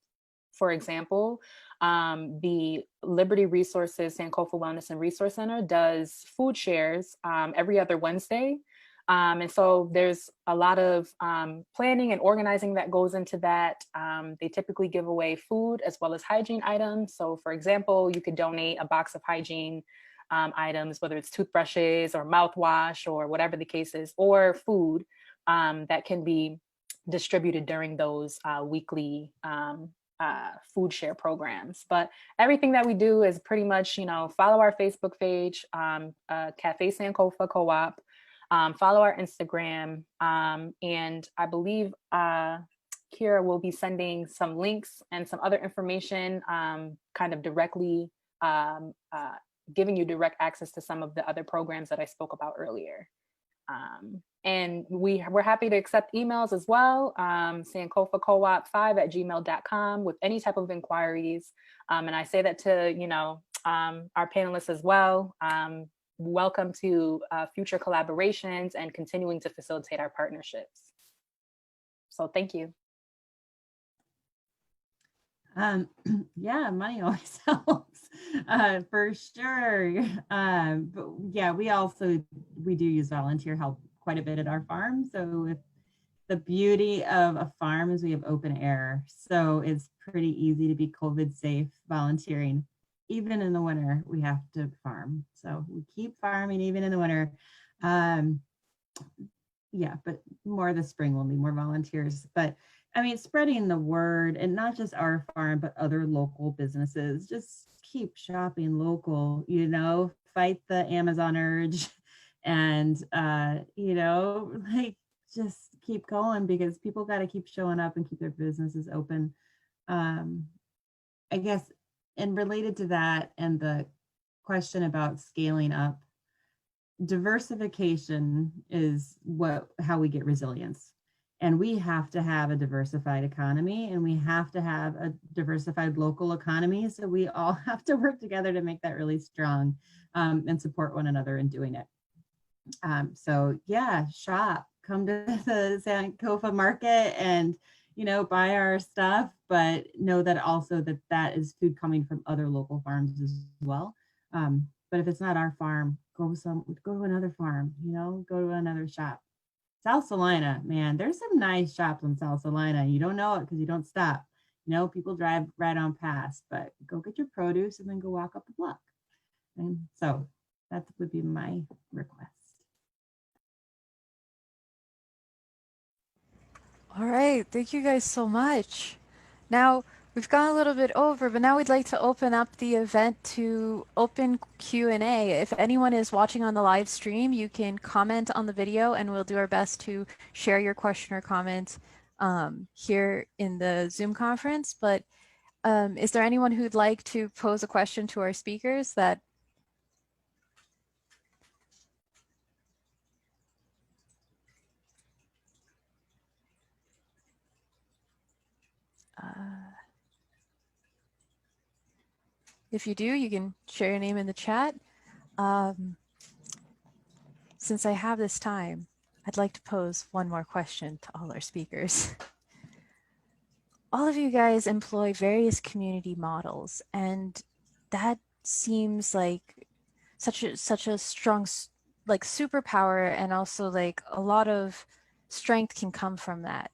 Speaker 3: for example, the Liberty Resources Sankofa Wellness and Resource Center does food shares every other Wednesday. And so there's a lot of planning and organizing that goes into that. They typically give away food as well as hygiene items. So for example, you could donate a box of hygiene items, whether it's toothbrushes or mouthwash or whatever the case is, or food that can be distributed during those weekly food share programs. But everything that we do is pretty much, follow our Facebook page, Cafe Sankofa Co-op, follow our Instagram, and I believe Kira will be sending some links and some other information, kind of directly giving you direct access to some of the other programs that I spoke about earlier. And we're happy to accept emails as well, sankofacoop5@gmail.com with any type of inquiries. And I say that to, our panelists as well. Welcome to future collaborations and continuing to facilitate our partnerships. So thank you.
Speaker 4: Yeah, money always helps, for sure. But yeah, we do use volunteer help quite a bit at our farm. So if the beauty of a farm is we have open air, so it's pretty easy to be COVID safe volunteering. Even in the winter, we have to farm. So we keep farming even in the winter. Yeah, but more the spring will be more volunteers. But I mean, spreading the word, and not just our farm, but other local businesses. Just keep shopping local, fight the Amazon urge, and, just keep going, because people got to keep showing up and keep their businesses open. I guess, and related to that and the question about scaling up, diversification is how we get resilience. And we have to have a diversified economy, and we have to have a diversified local economy. So we all have to work together to make that really strong, and support one another in doing it. So yeah, shop, come to the Sankofa market and, buy our stuff, but know that also that is food coming from other local farms as well. But if it's not our farm, go to another farm, go to another shop. South Salina, man, there's some nice shops in South Salina. You don't know it because you don't stop. People drive right on past, but go get your produce and then go walk up the block. And so that would be my request.
Speaker 1: All right, thank you guys so much. Now, we've gone a little bit over, but now we'd like to open up the event to open Q&A. If anyone is watching on the live stream, you can comment on the video and we'll do our best to share your question or comment here in the Zoom conference. But is there anyone who'd like to pose a question to our speakers that if you do, you can share your name in the chat. Since I have this time, I'd like to pose one more question to all our speakers. All of you guys employ various community models, and that seems like such a strong superpower, and also like a lot of strength can come from that.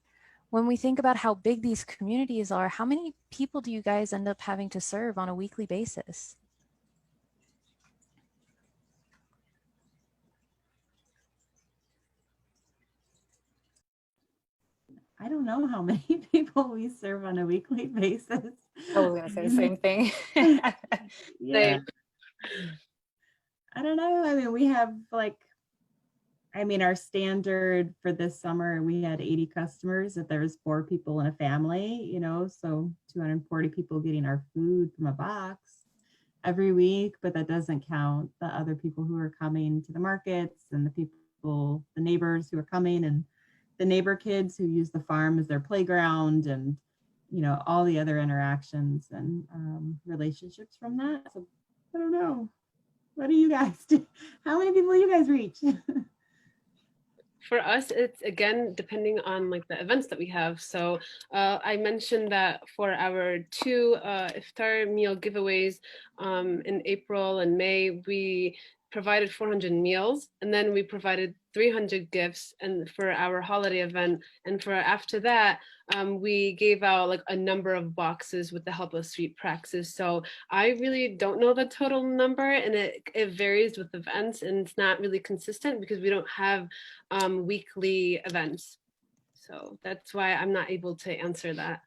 Speaker 1: When we think about how big these communities are, how many people do you guys end up having to serve on a weekly basis?
Speaker 4: I don't know how many people we serve on a weekly basis.
Speaker 3: I was going to say the same thing.
Speaker 4: Yeah. I don't know. I mean, we have our standard for this summer, we had 80 customers. If there was 4 people in a family, so 240 people getting our food from a box every week. But that doesn't count the other people who are coming to the markets, and the neighbors who are coming, and the neighbor kids who use the farm as their playground, and all the other interactions and relationships from that. So I don't know. What do you guys do? How many people do you guys reach?
Speaker 5: For us, it's again depending on the events that we have. So I mentioned that for our 2 iftar meal giveaways in April and May, we provided 400 meals, and then we provided 300 gifts and for our holiday event. And for after that, we gave out a number of boxes with the help of Sweet Praxis. So I really don't know the total number, and it varies with events, and it's not really consistent because we don't have weekly events. So that's why I'm not able to answer that.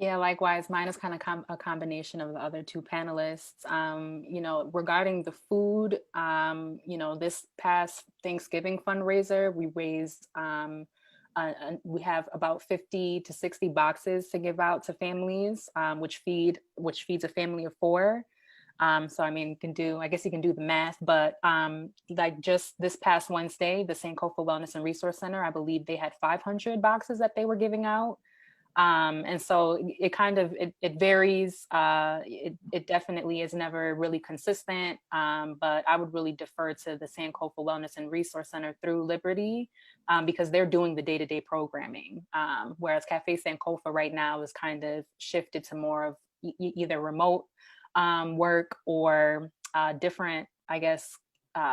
Speaker 3: Yeah, likewise. Mine is kind of a combination of the other two panelists. Regarding the food, this past Thanksgiving fundraiser, we raised, we have about 50 to 60 boxes to give out to families, which feeds a family of four. So I mean, I guess you can do the math, but like just this past Wednesday, the Sankofa Wellness and Resource Center, I believe they had 500 boxes that they were giving out. And so it varies. It definitely is never really consistent, but I would really defer to the Sankofa Wellness and Resource Center through Liberty, because they're doing the day-to-day programming, whereas Cafe Sankofa right now is kind of shifted to more of either remote work or different, I guess,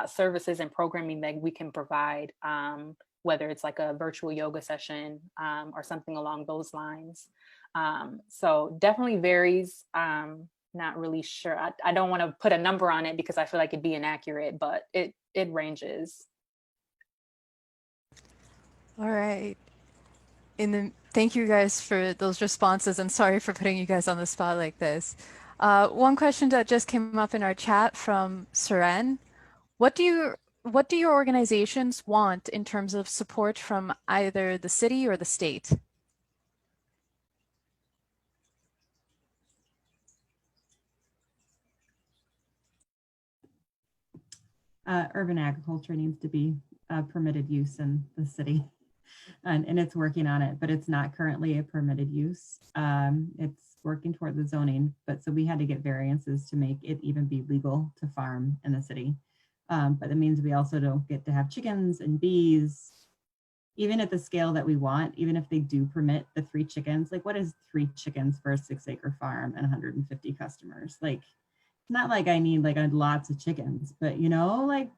Speaker 3: services and programming that we can provide, whether it's like a virtual yoga session or something along those lines. So definitely varies. Not really sure. I don't want to put a number on it because I feel like it'd be inaccurate, but it ranges.
Speaker 1: All right. Thank you guys for those responses, and sorry for putting you guys on the spot like this. One question that just came up in our chat from Suren. What do your organizations want in terms of support from either the city or the state?
Speaker 4: Urban agriculture needs to be permitted use in the city, and it's working on it, but it's not currently a permitted use. It's working toward the zoning, but so we had to get variances to make it even be legal to farm in the city. But that means we also don't get to have chickens and bees, even at the scale that we want, even if they do permit the 3 chickens. Like, what is 3 chickens for a 6-acre farm and 150 customers? Like, it's not like I need like lots of chickens, but like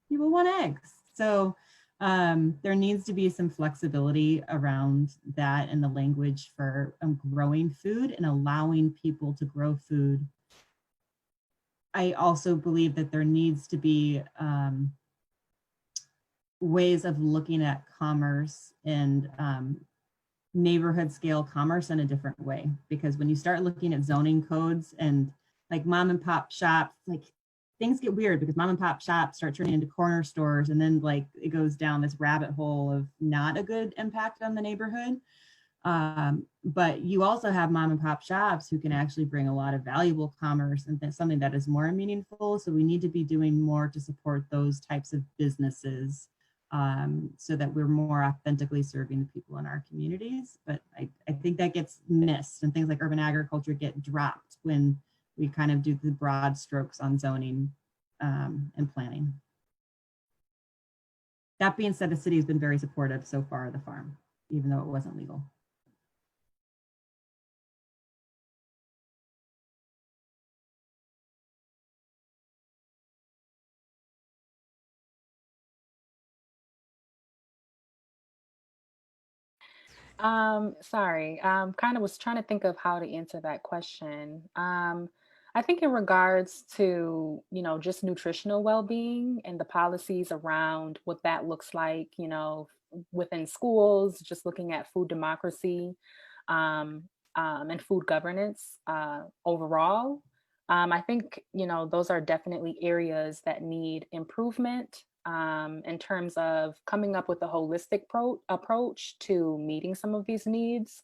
Speaker 4: people want eggs. So there needs to be some flexibility around that and the language for growing food and allowing people to grow food. I also believe that there needs to be ways of looking at commerce and neighborhood scale commerce in a different way, because when you start looking at zoning codes and like mom and pop shops, like things get weird because mom and pop shops start turning into corner stores, and then like it goes down this rabbit hole of not a good impact on the neighborhood. But you also have mom and pop shops who can actually bring a lot of valuable commerce and something that is more meaningful. So we need to be doing more to support those types of businesses, so that we're more authentically serving the people in our communities. But I think that gets missed, and things like urban agriculture get dropped when we kind of do the broad strokes on zoning and planning. That being said, the city has been very supportive so far of the farm, even though it wasn't legal.
Speaker 3: Sorry, kind of was trying to think of how to answer that question. I think in regards to, just nutritional well-being and the policies around what that looks like, within schools, just looking at food democracy, and food governance overall. I think, those are definitely areas that need improvement, in terms of coming up with a holistic approach to meeting some of these needs.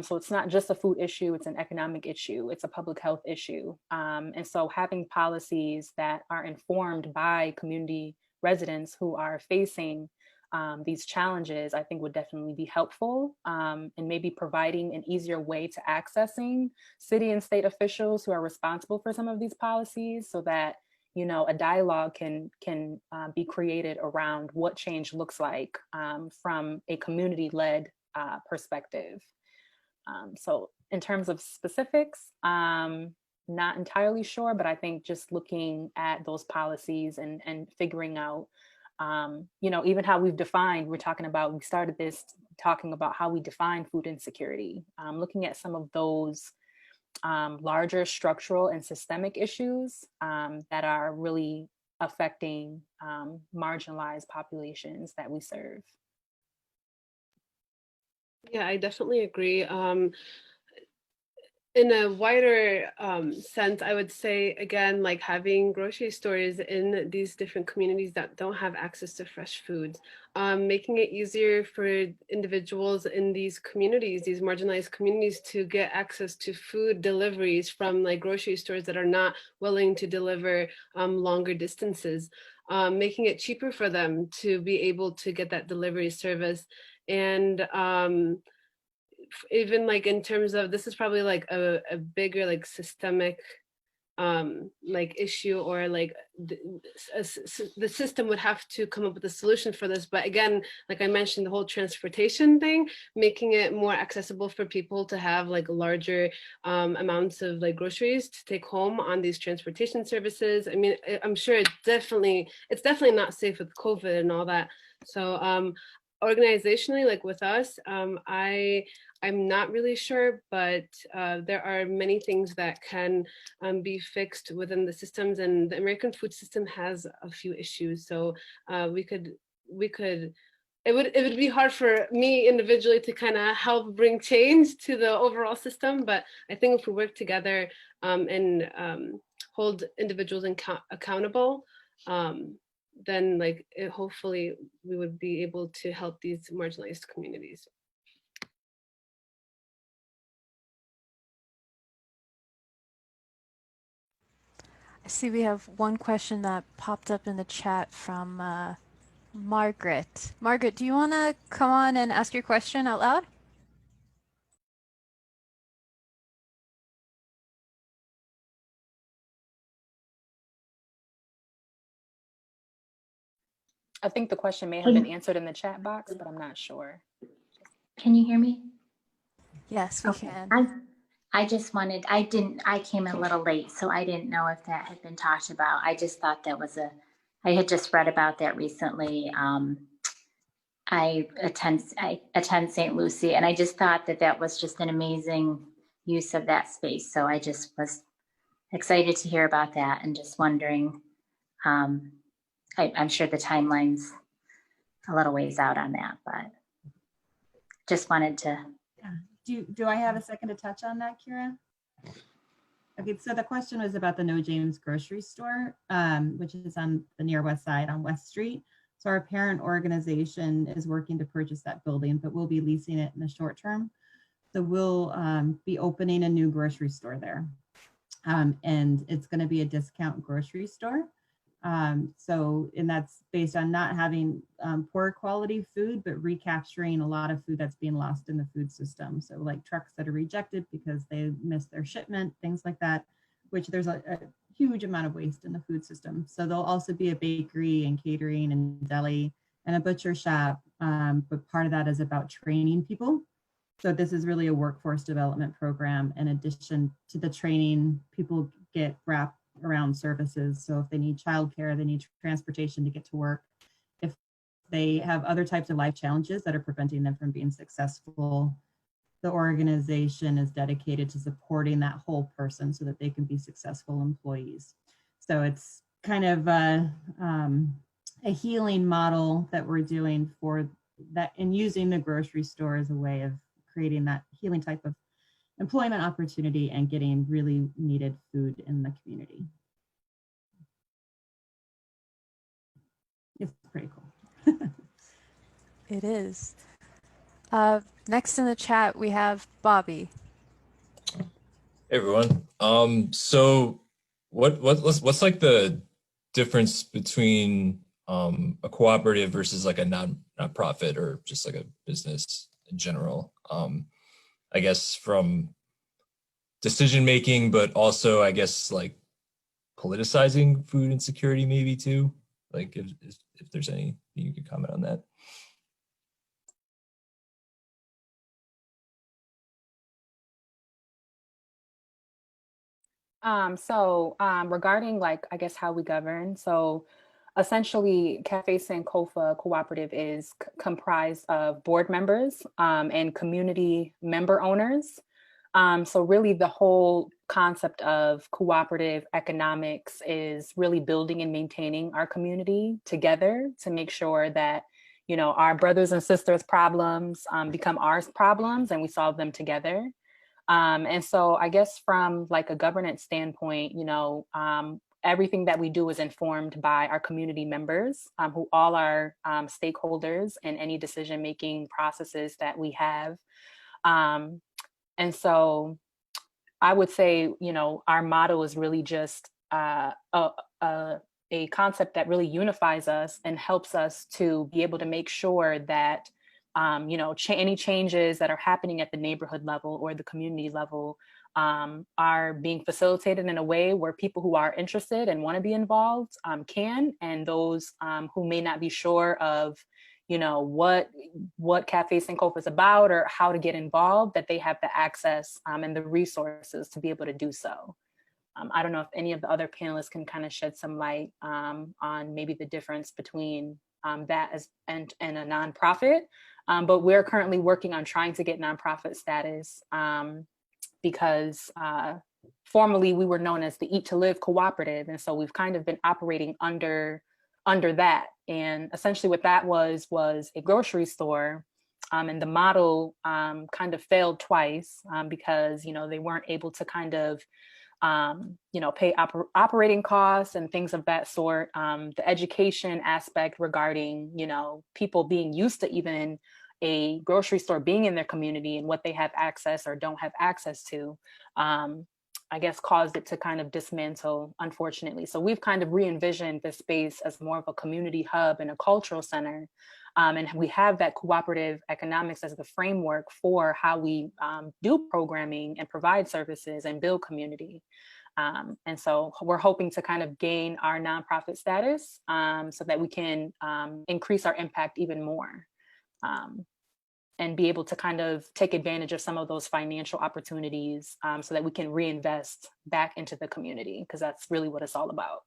Speaker 3: So it's not just a food issue, it's an economic issue, it's a public health issue. And so having policies that are informed by community residents who are facing these challenges, I think would definitely be helpful, and maybe providing an easier way to accessing city and state officials who are responsible for some of these policies, so that a dialogue can be created around what change looks like, from a community-led perspective. So in terms of specifics, not entirely sure, but I think just looking at those policies and figuring out, even how we started this talking about how we define food insecurity, looking at some of those larger structural and systemic issues that are really affecting marginalized populations that we serve.
Speaker 5: Yeah, I definitely agree. in a wider sense, I would say, again, like having grocery stores in these different communities that don't have access to fresh foods, making it easier for individuals in these communities, these marginalized communities, to get access to food deliveries from like grocery stores that are not willing to deliver longer distances, making it cheaper for them to be able to get that delivery service. And even like in terms of, this is probably like a bigger like systemic like issue, or like the system would have to come up with a solution for this. But again, like I mentioned, the whole transportation thing, making it more accessible for people to have like larger amounts of like groceries to take home on these transportation services. I mean, I'm sure it's definitely not safe with COVID and all that. So organizationally, like with us, I'm not really sure, but there are many things that can be fixed within the systems, and the American food system has a few issues. So we could it would be hard for me individually to kind of help bring change to the overall system, but I think if we work together and hold individuals accountable, then like hopefully we would be able to help these marginalized communities.
Speaker 1: I see we have one question that popped up in the chat from Margaret. Margaret, do you want to come on and ask your question out loud?
Speaker 3: I think the question may have been answered in the chat box, but I'm not sure.
Speaker 6: Can you hear me?
Speaker 1: Yes, we
Speaker 6: Okay.
Speaker 1: can.
Speaker 6: I just wanted, I came in a little late, so I didn't know if that had been talked about. I just thought that was I had just read about that recently. I attend St. Lucie, and I just thought that that was just an amazing use of that space. So I just was excited to hear about that, and just wondering, I'm sure the timeline's a little ways out on that, but just wanted to.
Speaker 4: Do I have a second to touch on that, Kira? Okay, so the question was about the No James grocery store, which is on the near west side on West Street. So our parent organization is working to purchase that building, but we'll be leasing it in the short term. So we'll be opening a new grocery store there. And it's going to be a discount grocery store. And that's based on not having poor quality food, but recapturing a lot of food that's being lost in the food system. So like trucks that are rejected because they missed their shipment, things like that, which there's a huge amount of waste in the food system. So there'll also be a bakery and catering and deli and a butcher shop. But part of that is about training people. So this is really a workforce development program. In addition to the training, people get wrapped around services. So if they need childcare, they need transportation to get to work. If they have other types of life challenges that are preventing them from being successful, the organization is dedicated to supporting that whole person so that they can be successful employees. So it's kind of a healing model that we're doing for that, and using the grocery store as a way of creating that healing type of employment opportunity and getting really needed food in the community. It's pretty cool.
Speaker 1: It is. Next in the chat, we have Bobby.
Speaker 7: Hey everyone. So what's like the difference between a cooperative versus like a non-profit or just like a business in general? I guess from decision making, but also I guess like politicizing food insecurity maybe too. Like if there's anything you could comment on that.
Speaker 3: Regarding like, I guess how we govern. So essentially Cafe Sankofa Cooperative is comprised of board members and community member owners. So really the whole concept of cooperative economics is really building and maintaining our community together to make sure that, you know, our brothers and sisters problems become our problems and we solve them together. And so I guess from like a governance standpoint, everything that we do is informed by our community members, who all are stakeholders in any decision-making processes that we have. And so I would say, our motto is really just a concept that really unifies us and helps us to be able to make sure that any changes that are happening at the neighborhood level or the community level are being facilitated in a way where people who are interested and want to be involved can, and those who may not be sure of what Cafe Sankofa is about or how to get involved, that they have the access and the resources to be able to do so. I don't know if any of the other panelists can kind of shed some light on maybe the difference between that and a nonprofit, but we're currently working on trying to get nonprofit status because formerly we were known as the Eat to Live Cooperative, and so we've kind of been operating under that. And essentially what that was a grocery store, and the model kind of failed twice because they weren't able to kind of pay operating costs and things of that sort. The education aspect regarding, people being used to even a grocery store being in their community and what they have access or don't have access to, I guess caused it to kind of dismantle, unfortunately. So we've kind of re-envisioned this space as more of a community hub and a cultural center. And we have that cooperative economics as the framework for how we do programming and provide services and build community. And so we're hoping to kind of gain our nonprofit status so that we can increase our impact even more and be able to kind of take advantage of some of those financial opportunities so that we can reinvest back into the community, because that's really what it's all about.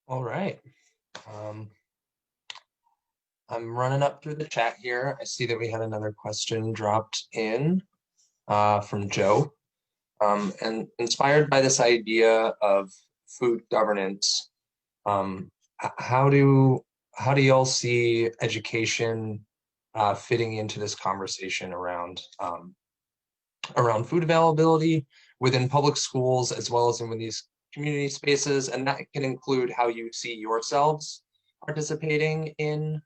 Speaker 2: All right. I'm running up through the chat here. I see that we had another question dropped in from Joe. And inspired by this idea of food governance, how do y'all see education fitting into this conversation around food availability within public schools as well as in these community spaces? And that can include how you see yourselves participating in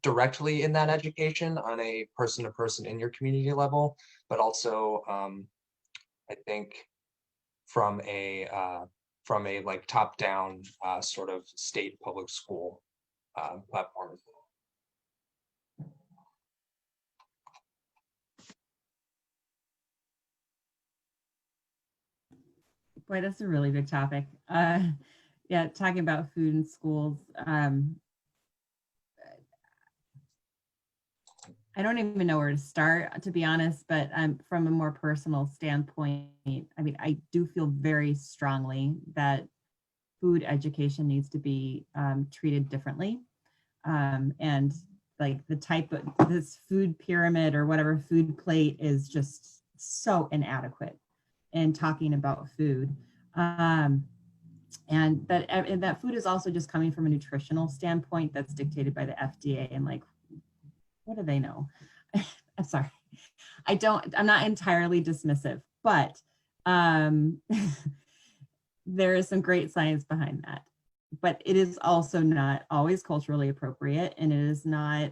Speaker 2: directly in that education on a person-to-person in your community level, but also I think from a like top-down sort of state public school platform as well.
Speaker 4: Boy, that's a really big topic. Yeah, talking about food in schools. I don't even know where to start, to be honest, but from a more personal standpoint, I mean, I do feel very strongly that food education needs to be treated differently. And like the type of this food pyramid or whatever food plate is just so inadequate in talking about food. And that food is also just coming from a nutritional standpoint that's dictated by the FDA, and like, what do they know? I'm sorry. I'm not entirely dismissive, but there is some great science behind that. But it is also not always culturally appropriate, and it is not,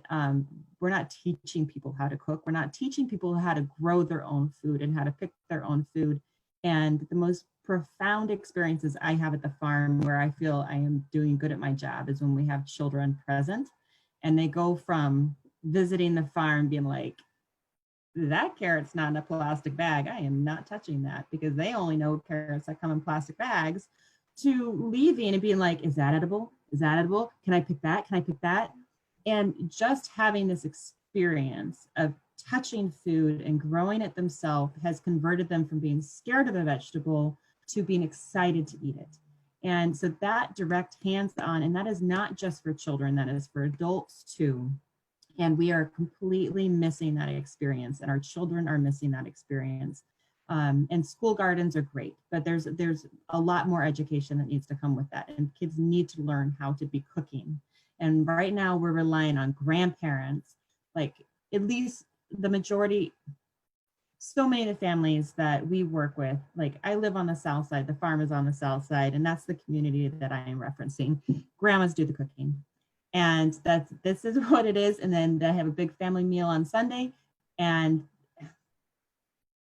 Speaker 4: we're not teaching people how to cook. We're not teaching people how to grow their own food and how to pick their own food. And the most profound experiences I have at the farm where I feel I am doing good at my job is when we have children present and they go from visiting the farm being like, that carrot's not in a plastic bag, I am not touching that, because they only know carrots that come in plastic bags, to leaving and being like, is that edible? Is that edible? Can I pick that? Can I pick that? And just having this experience of touching food and growing it themselves has converted them from being scared of a vegetable to being excited to eat it. And so that direct hands-on, and that is not just for children, that is for adults too. And we are completely missing that experience, and our children are missing that experience. And school gardens are great, but there's a lot more education that needs to come with that. And kids need to learn how to be cooking. And right now we're relying on grandparents, like at least the majority, so many of the families that we work with, like I live on the south side, the farm is on the south side, and that's the community that I am referencing. Grandmas do the cooking. And this is what it is. And then they have a big family meal on Sunday, and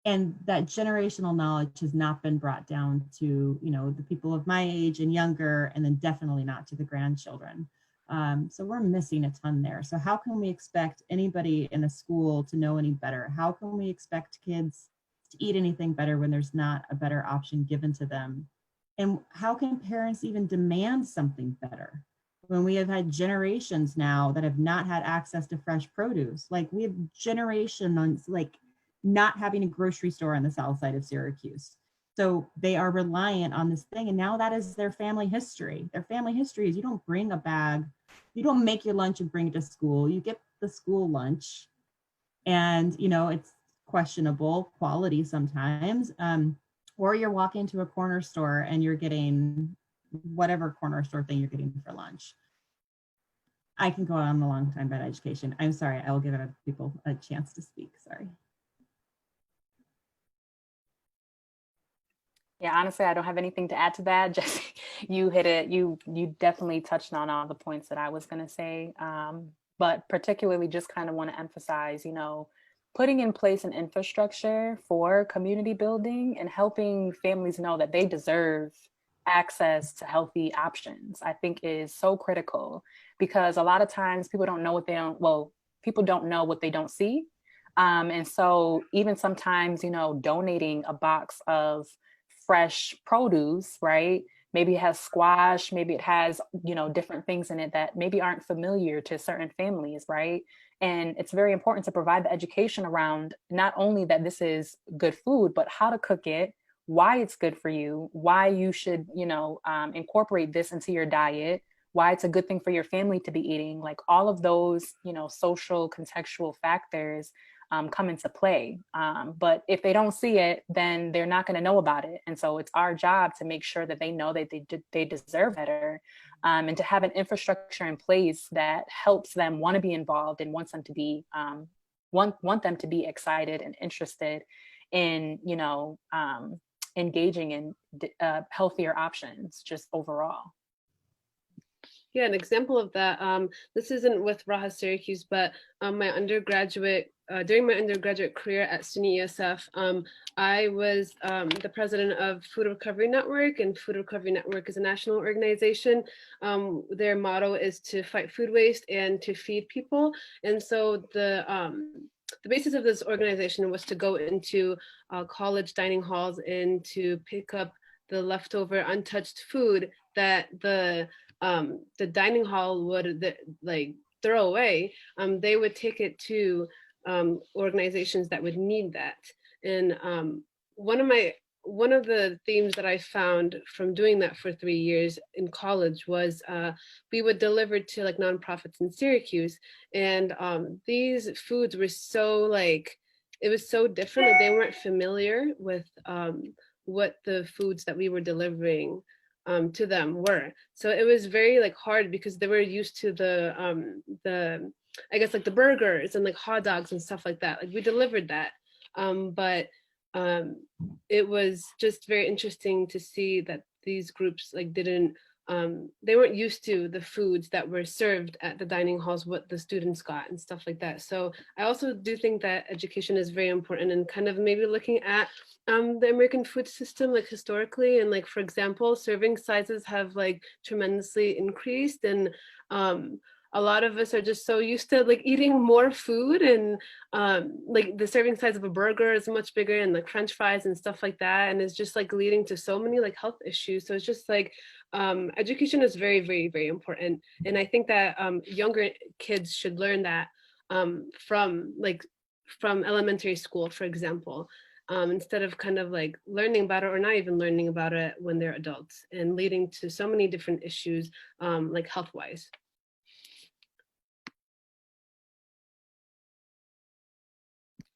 Speaker 4: that generational knowledge has not been brought down to, you know, the people of my age and younger, and then definitely not to the grandchildren. So we're missing a ton there. So how can we expect anybody in a school to know any better? How can we expect kids to eat anything better when there's not a better option given to them? And how can parents even demand something better when we have had generations now that have not had access to fresh produce? Like we have generations like not having a grocery store on the south side of Syracuse. So they are reliant on this thing. And now that is their family history. Their family history is you don't bring a bag, you don't make your lunch and bring it to school. You get the school lunch, and you know, it's questionable quality sometimes. Or you're walking to a corner store and you're getting whatever corner store thing you're getting for lunch. I can go on a long time about education. I'm sorry, I will give other people a chance to speak, sorry.
Speaker 3: Yeah, honestly, I don't have anything to add to that. Jesse, you hit it. You definitely touched on all the points that I was going to say. But particularly just kind of want to emphasize, you know, putting in place an infrastructure for community building and helping families know that they deserve access to healthy options, I think is so critical, because a lot of times people don't know what they don't, well, people don't know what they don't see. And so even sometimes, you know, donating a box of fresh produce, right? Maybe it has squash, maybe it has, you know, different things in it that maybe aren't familiar to certain families, right? And it's very important to provide the education around not only that this is good food, but how to cook it, why it's good for you, why you should, you know, incorporate this into your diet, why it's a good thing for your family to be eating. Like all of those, you know, social contextual factors come into play. But if they don't see it, then they're not going to know about it. And so it's our job to make sure that they know that they deserve better, and to have an infrastructure in place that helps them want to be involved and wants them to be want them to be excited and interested in, you know, engaging in healthier options just overall.
Speaker 5: Yeah, an example of that, this isn't with Raha Syracuse, but my undergraduate, during my undergraduate career at SUNY ESF, I was the president of Food Recovery Network, and Food Recovery Network is a national organization. Their motto is to fight food waste and to feed people. And so the basis of this organization was to go into college dining halls and to pick up the leftover untouched food that the dining hall would like throw away. They would take it to organizations that would need that. And one of the themes that I found from doing that for 3 years in college was we would deliver to like nonprofits in Syracuse, and these foods were so like, it was so different. Like they weren't familiar with what the foods that we were delivering to them were. So it was very like hard because they were used to the I guess like the burgers and like hot dogs and stuff like that. Like we delivered that, but it was just very interesting to see that these groups like didn't they weren't used to the foods that were served at the dining halls, what the students got and stuff like that. So I also do think that education is very important, and kind of maybe looking at the American food system like historically, and like for example, serving sizes have like tremendously increased, and a lot of us are just so used to like eating more food, and like the serving size of a burger is much bigger, and like French fries and stuff like that, and it's just like leading to so many like health issues. So it's just like education is very, very, very important, and I think that younger kids should learn that from elementary school, for example, instead of kind of like learning about it or not even learning about it when they're adults, and leading to so many different issues like health-wise.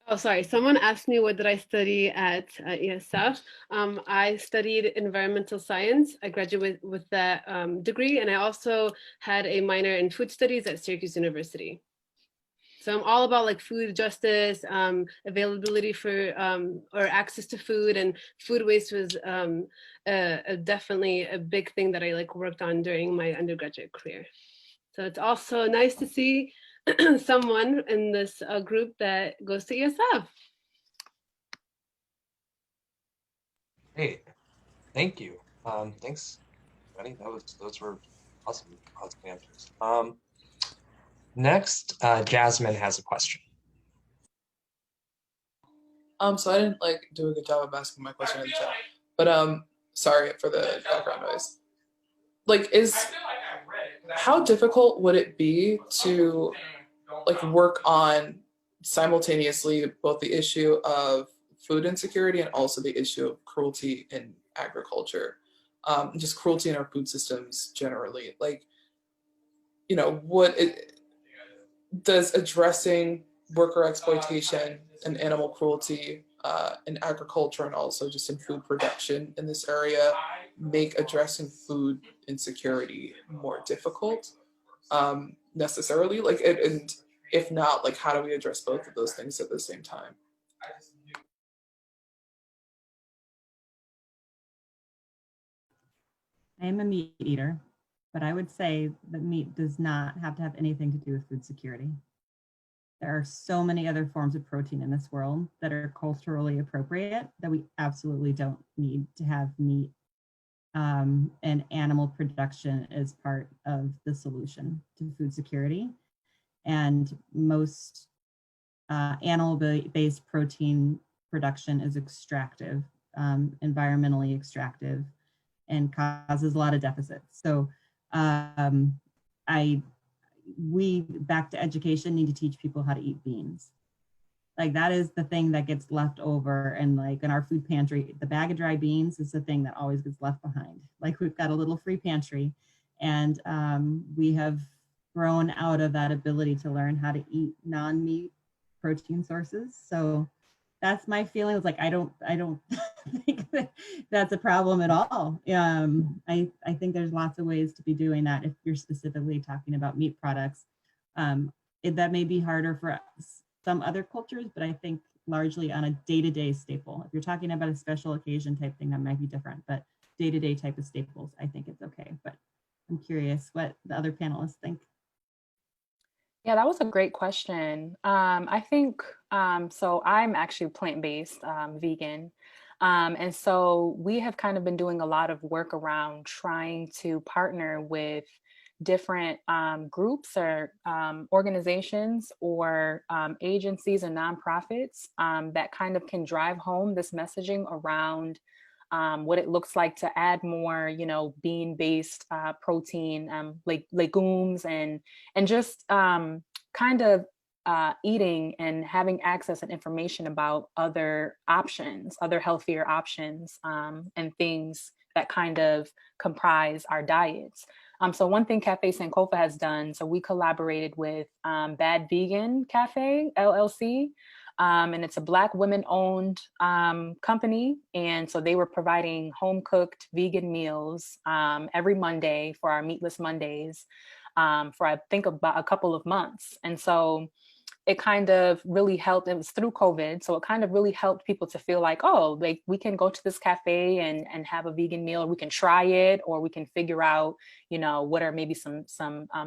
Speaker 5: Oh, sorry. Someone asked me what did I study at ESF. I studied environmental science. I graduated with that degree, and I also had a minor in food studies at Syracuse University. So I'm all about like food justice, availability for or access to food, and food waste was definitely a big thing that I like worked on during my undergraduate career. So it's also nice to see someone in this group that goes to ESF.
Speaker 2: Great, thank you. Thanks, Betty. Those were awesome answers. Next, Jasmine has a question.
Speaker 8: So I didn't like do a good job of asking my question in the chat, but sorry for the background noise. Like, how difficult would it be to like work on simultaneously both the issue of food insecurity and also the issue of cruelty in agriculture, just cruelty in our food systems generally? Like, you know, does addressing worker exploitation and animal cruelty in agriculture and also just in food production in this area make addressing food insecurity more difficult necessarily? Like, and if not, like, how do we address both of those things at the same time?
Speaker 4: I am a meat eater, but I would say that meat does not have to have anything to do with food security. There are so many other forms of protein in this world that are culturally appropriate that we absolutely don't need to have meat and animal production as part of the solution to food security. And most animal-based protein production is extractive, environmentally extractive, and causes a lot of deficits. So we, back to education, need to teach people how to eat beans. Like, that is the thing that gets left over. And like in our food pantry, the bag of dry beans is the thing that always gets left behind. Like, we've got a little free pantry, and we have grown out of that ability to learn how to eat non-meat protein sources. So that's my feeling. It's like, I don't think that that's a problem at all. I think there's lots of ways to be doing that. If you're specifically talking about meat products, that may be harder for some other cultures, but I think largely on a day-to-day staple. If you're talking about a special occasion type thing, that might be different, but day-to-day type of staples, I think it's okay. But I'm curious what the other panelists think.
Speaker 3: Yeah, that was a great question. I think, so I'm actually plant-based, vegan. And so we have kind of been doing a lot of work around trying to partner with different groups or organizations or agencies and nonprofits that kind of can drive home this messaging around what it looks like to add more, bean-based protein, like legumes, and just kind of eating and having access and information about other options, other healthier options, and things that kind of comprise our diets. So one thing Cafe Sankofa has done, so we collaborated with Bad Vegan Cafe, LLC, and it's a Black women-owned company. And so they were providing home-cooked vegan meals every Monday for our Meatless Mondays for, I think, about a couple of months. And so it kind of really helped. It was through COVID, so it kind of really helped people to feel like, oh, like, we can go to this cafe and have a vegan meal, or we can try it, or we can figure out, what are maybe some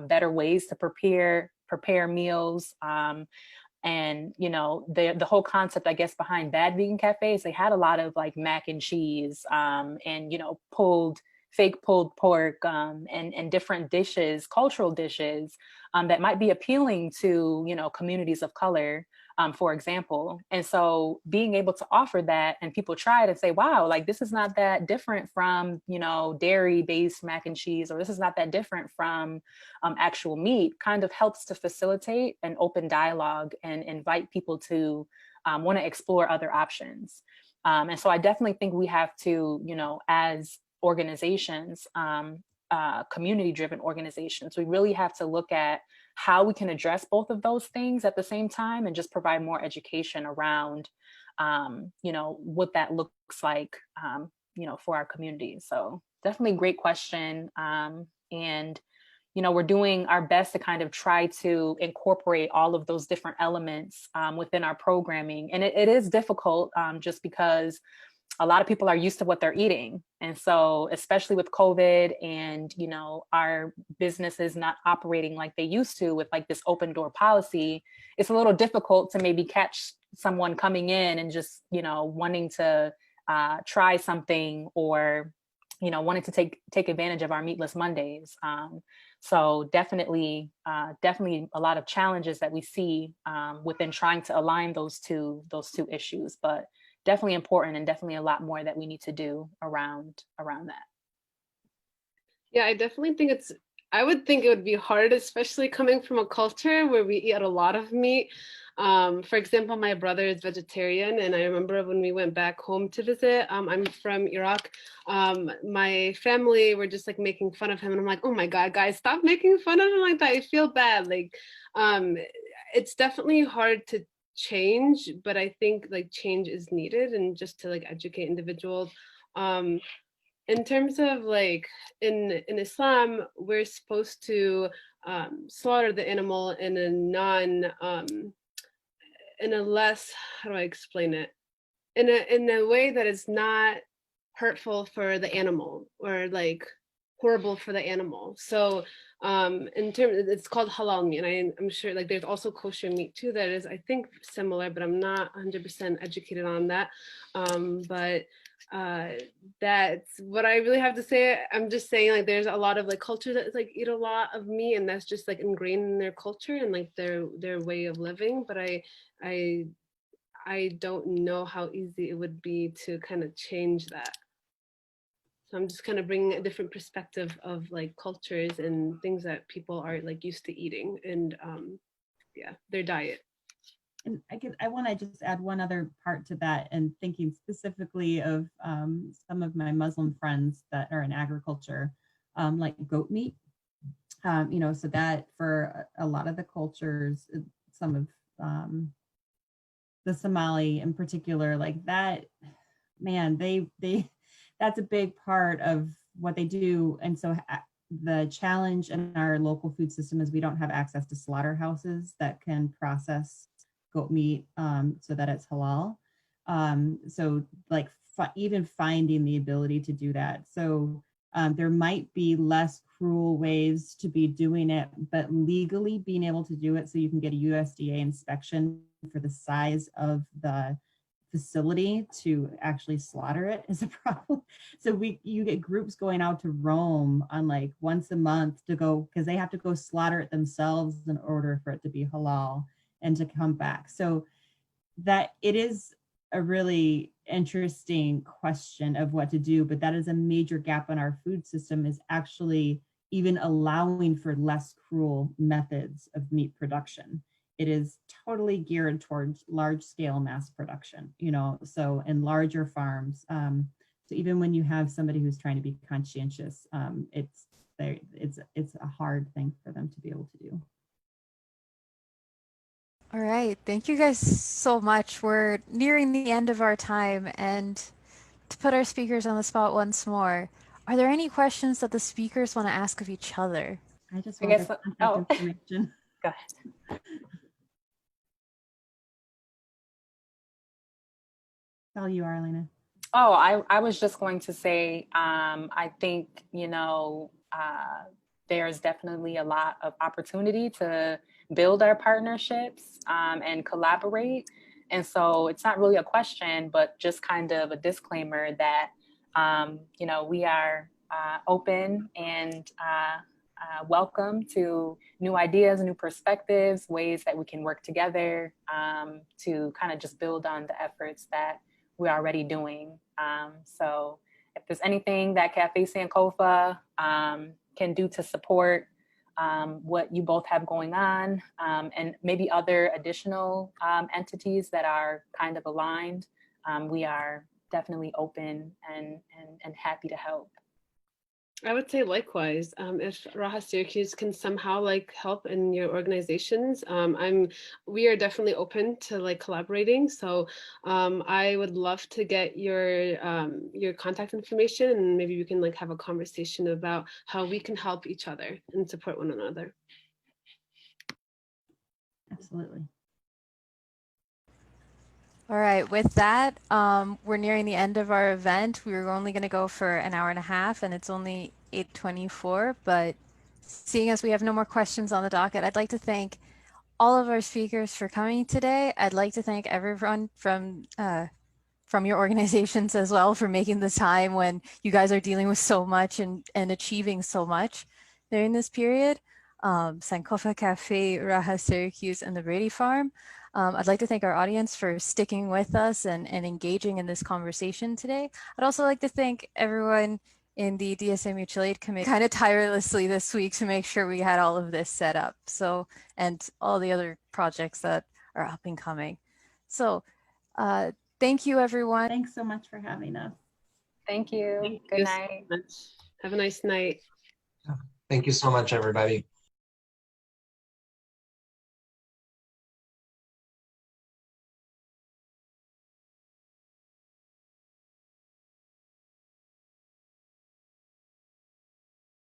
Speaker 3: better ways to prepare meals. And the whole concept, I guess, behind Bad Vegan Cafes, they had a lot of like mac and cheese and fake pulled pork and different dishes, cultural dishes that might be appealing to communities of color, for example. And so being able to offer that, and people try it and say, wow, like, this is not that different from dairy-based mac and cheese, or this is not that different from actual meat, kind of helps to facilitate an open dialogue and invite people to want to explore other options. And so I definitely think we have to, as organizations, community-driven organizations, we really have to look at how we can address both of those things at the same time and just provide more education around, you know, what that looks like, you know, for our community. So definitely great question. And, you know, we're doing our best to kind of try to incorporate all of those different elements within our programming. And it is difficult just because a lot of people are used to what they're eating. And so, especially with COVID and, you know, our businesses not operating like they used to with like this open door policy, it's a little difficult to maybe catch someone coming in and just, you know, wanting to try something, or, you know, wanting to take advantage of our meatless Mondays. So definitely a lot of challenges that we see within trying to align those two issues, but definitely important, and definitely a lot more that we need to do around that.
Speaker 5: Yeah, I definitely think I would think it would be hard, especially coming from a culture where we eat a lot of meat. For example, my brother is vegetarian, and I remember when we went back home to visit, I'm from Iraq, my family were just like making fun of him, and I'm like, oh my God, guys, stop making fun of him like that. I feel bad. Like, it's definitely hard to change, but I think like change is needed, and just to like educate individuals. In terms of like in Islam, we're supposed to slaughter the animal in a less, how do I explain it, in a way that is not hurtful for the animal or like horrible for the animal. So in terms, it's called halal meat, and I'm sure like there's also kosher meat too that is, I think, similar, but I'm not 100% educated on that. But that's what I really have to say. I'm just saying, like, there's a lot of like culture that like eat a lot of meat, and that's just like ingrained in their culture and like their way of living. But I don't know how easy it would be to kind of change that. So I'm just kind of bringing a different perspective of like cultures and things that people are like used to eating, and yeah, their diet.
Speaker 4: And I want to just add one other part to that, and thinking specifically of some of my Muslim friends that are in agriculture, like goat meat. You know, so that for a lot of the cultures, some of the Somali in particular, like that, man, they that's a big part of what they do. And so the challenge in our local food system is we don't have access to slaughterhouses that can process goat meat so that it's halal. So like even finding the ability to do that. So there might be less cruel ways to be doing it, but legally being able to do it so you can get a USDA inspection for the size of the facility to actually slaughter it is a problem. So you get groups going out to Rome on like once a month to go, because they have to go slaughter it themselves in order for it to be halal and to come back. So that it is a really interesting question of what to do, but that is a major gap in our food system, is actually even allowing for less cruel methods of meat production. It is totally geared towards large scale mass production, you know, so in larger farms. So even when you have somebody who's trying to be conscientious, it's a hard thing for them to be able to do.
Speaker 1: All right, thank you guys so much. We're nearing the end of our time, and to put our speakers on the spot once more, are there any questions that the speakers want to ask of each other?
Speaker 4: I just want their contact information.
Speaker 3: Go ahead.
Speaker 4: Tell you, Arlena.
Speaker 3: Oh, I was just going to say, I think, you know, there's definitely a lot of opportunity to build our partnerships and collaborate. And so it's not really a question, but just kind of a disclaimer that, you know, we are open and welcome to new ideas, new perspectives, ways that we can work together to kind of just build on the efforts that we're already doing. So if there's anything that Cafe Sankofa can do to support what you both have going on, and maybe other additional entities that are kind of aligned, we are definitely open and happy to help.
Speaker 5: I would say likewise. If Raha Syracuse can somehow like help in your organizations, we are definitely open to like collaborating. So I would love to get your contact information, and maybe we can like have a conversation about how we can help each other and support one another.
Speaker 4: Absolutely.
Speaker 1: All right, with that, we're nearing the end of our event. We were only going to go for an hour and a half, and it's only 8:24. But seeing as we have no more questions on the docket, I'd like to thank all of our speakers for coming today. I'd like to thank everyone from your organizations as well for making the time when you guys are dealing with so much and achieving so much during this period. Sankofa Cafe, Raha Syracuse, and the Brady Farm. I'd like to thank our audience for sticking with us and engaging in this conversation today. I'd also like to thank everyone in the DSA Mutual Aid Committee kind of tirelessly this week to make sure we had all of this set up. So, and all the other projects that are up and coming. So, thank you, everyone.
Speaker 4: Thanks so much for having us.
Speaker 3: Thank you.
Speaker 5: Thank
Speaker 3: Good
Speaker 5: you
Speaker 3: night.
Speaker 5: so much. Have a nice night.
Speaker 2: Thank you so much, everybody.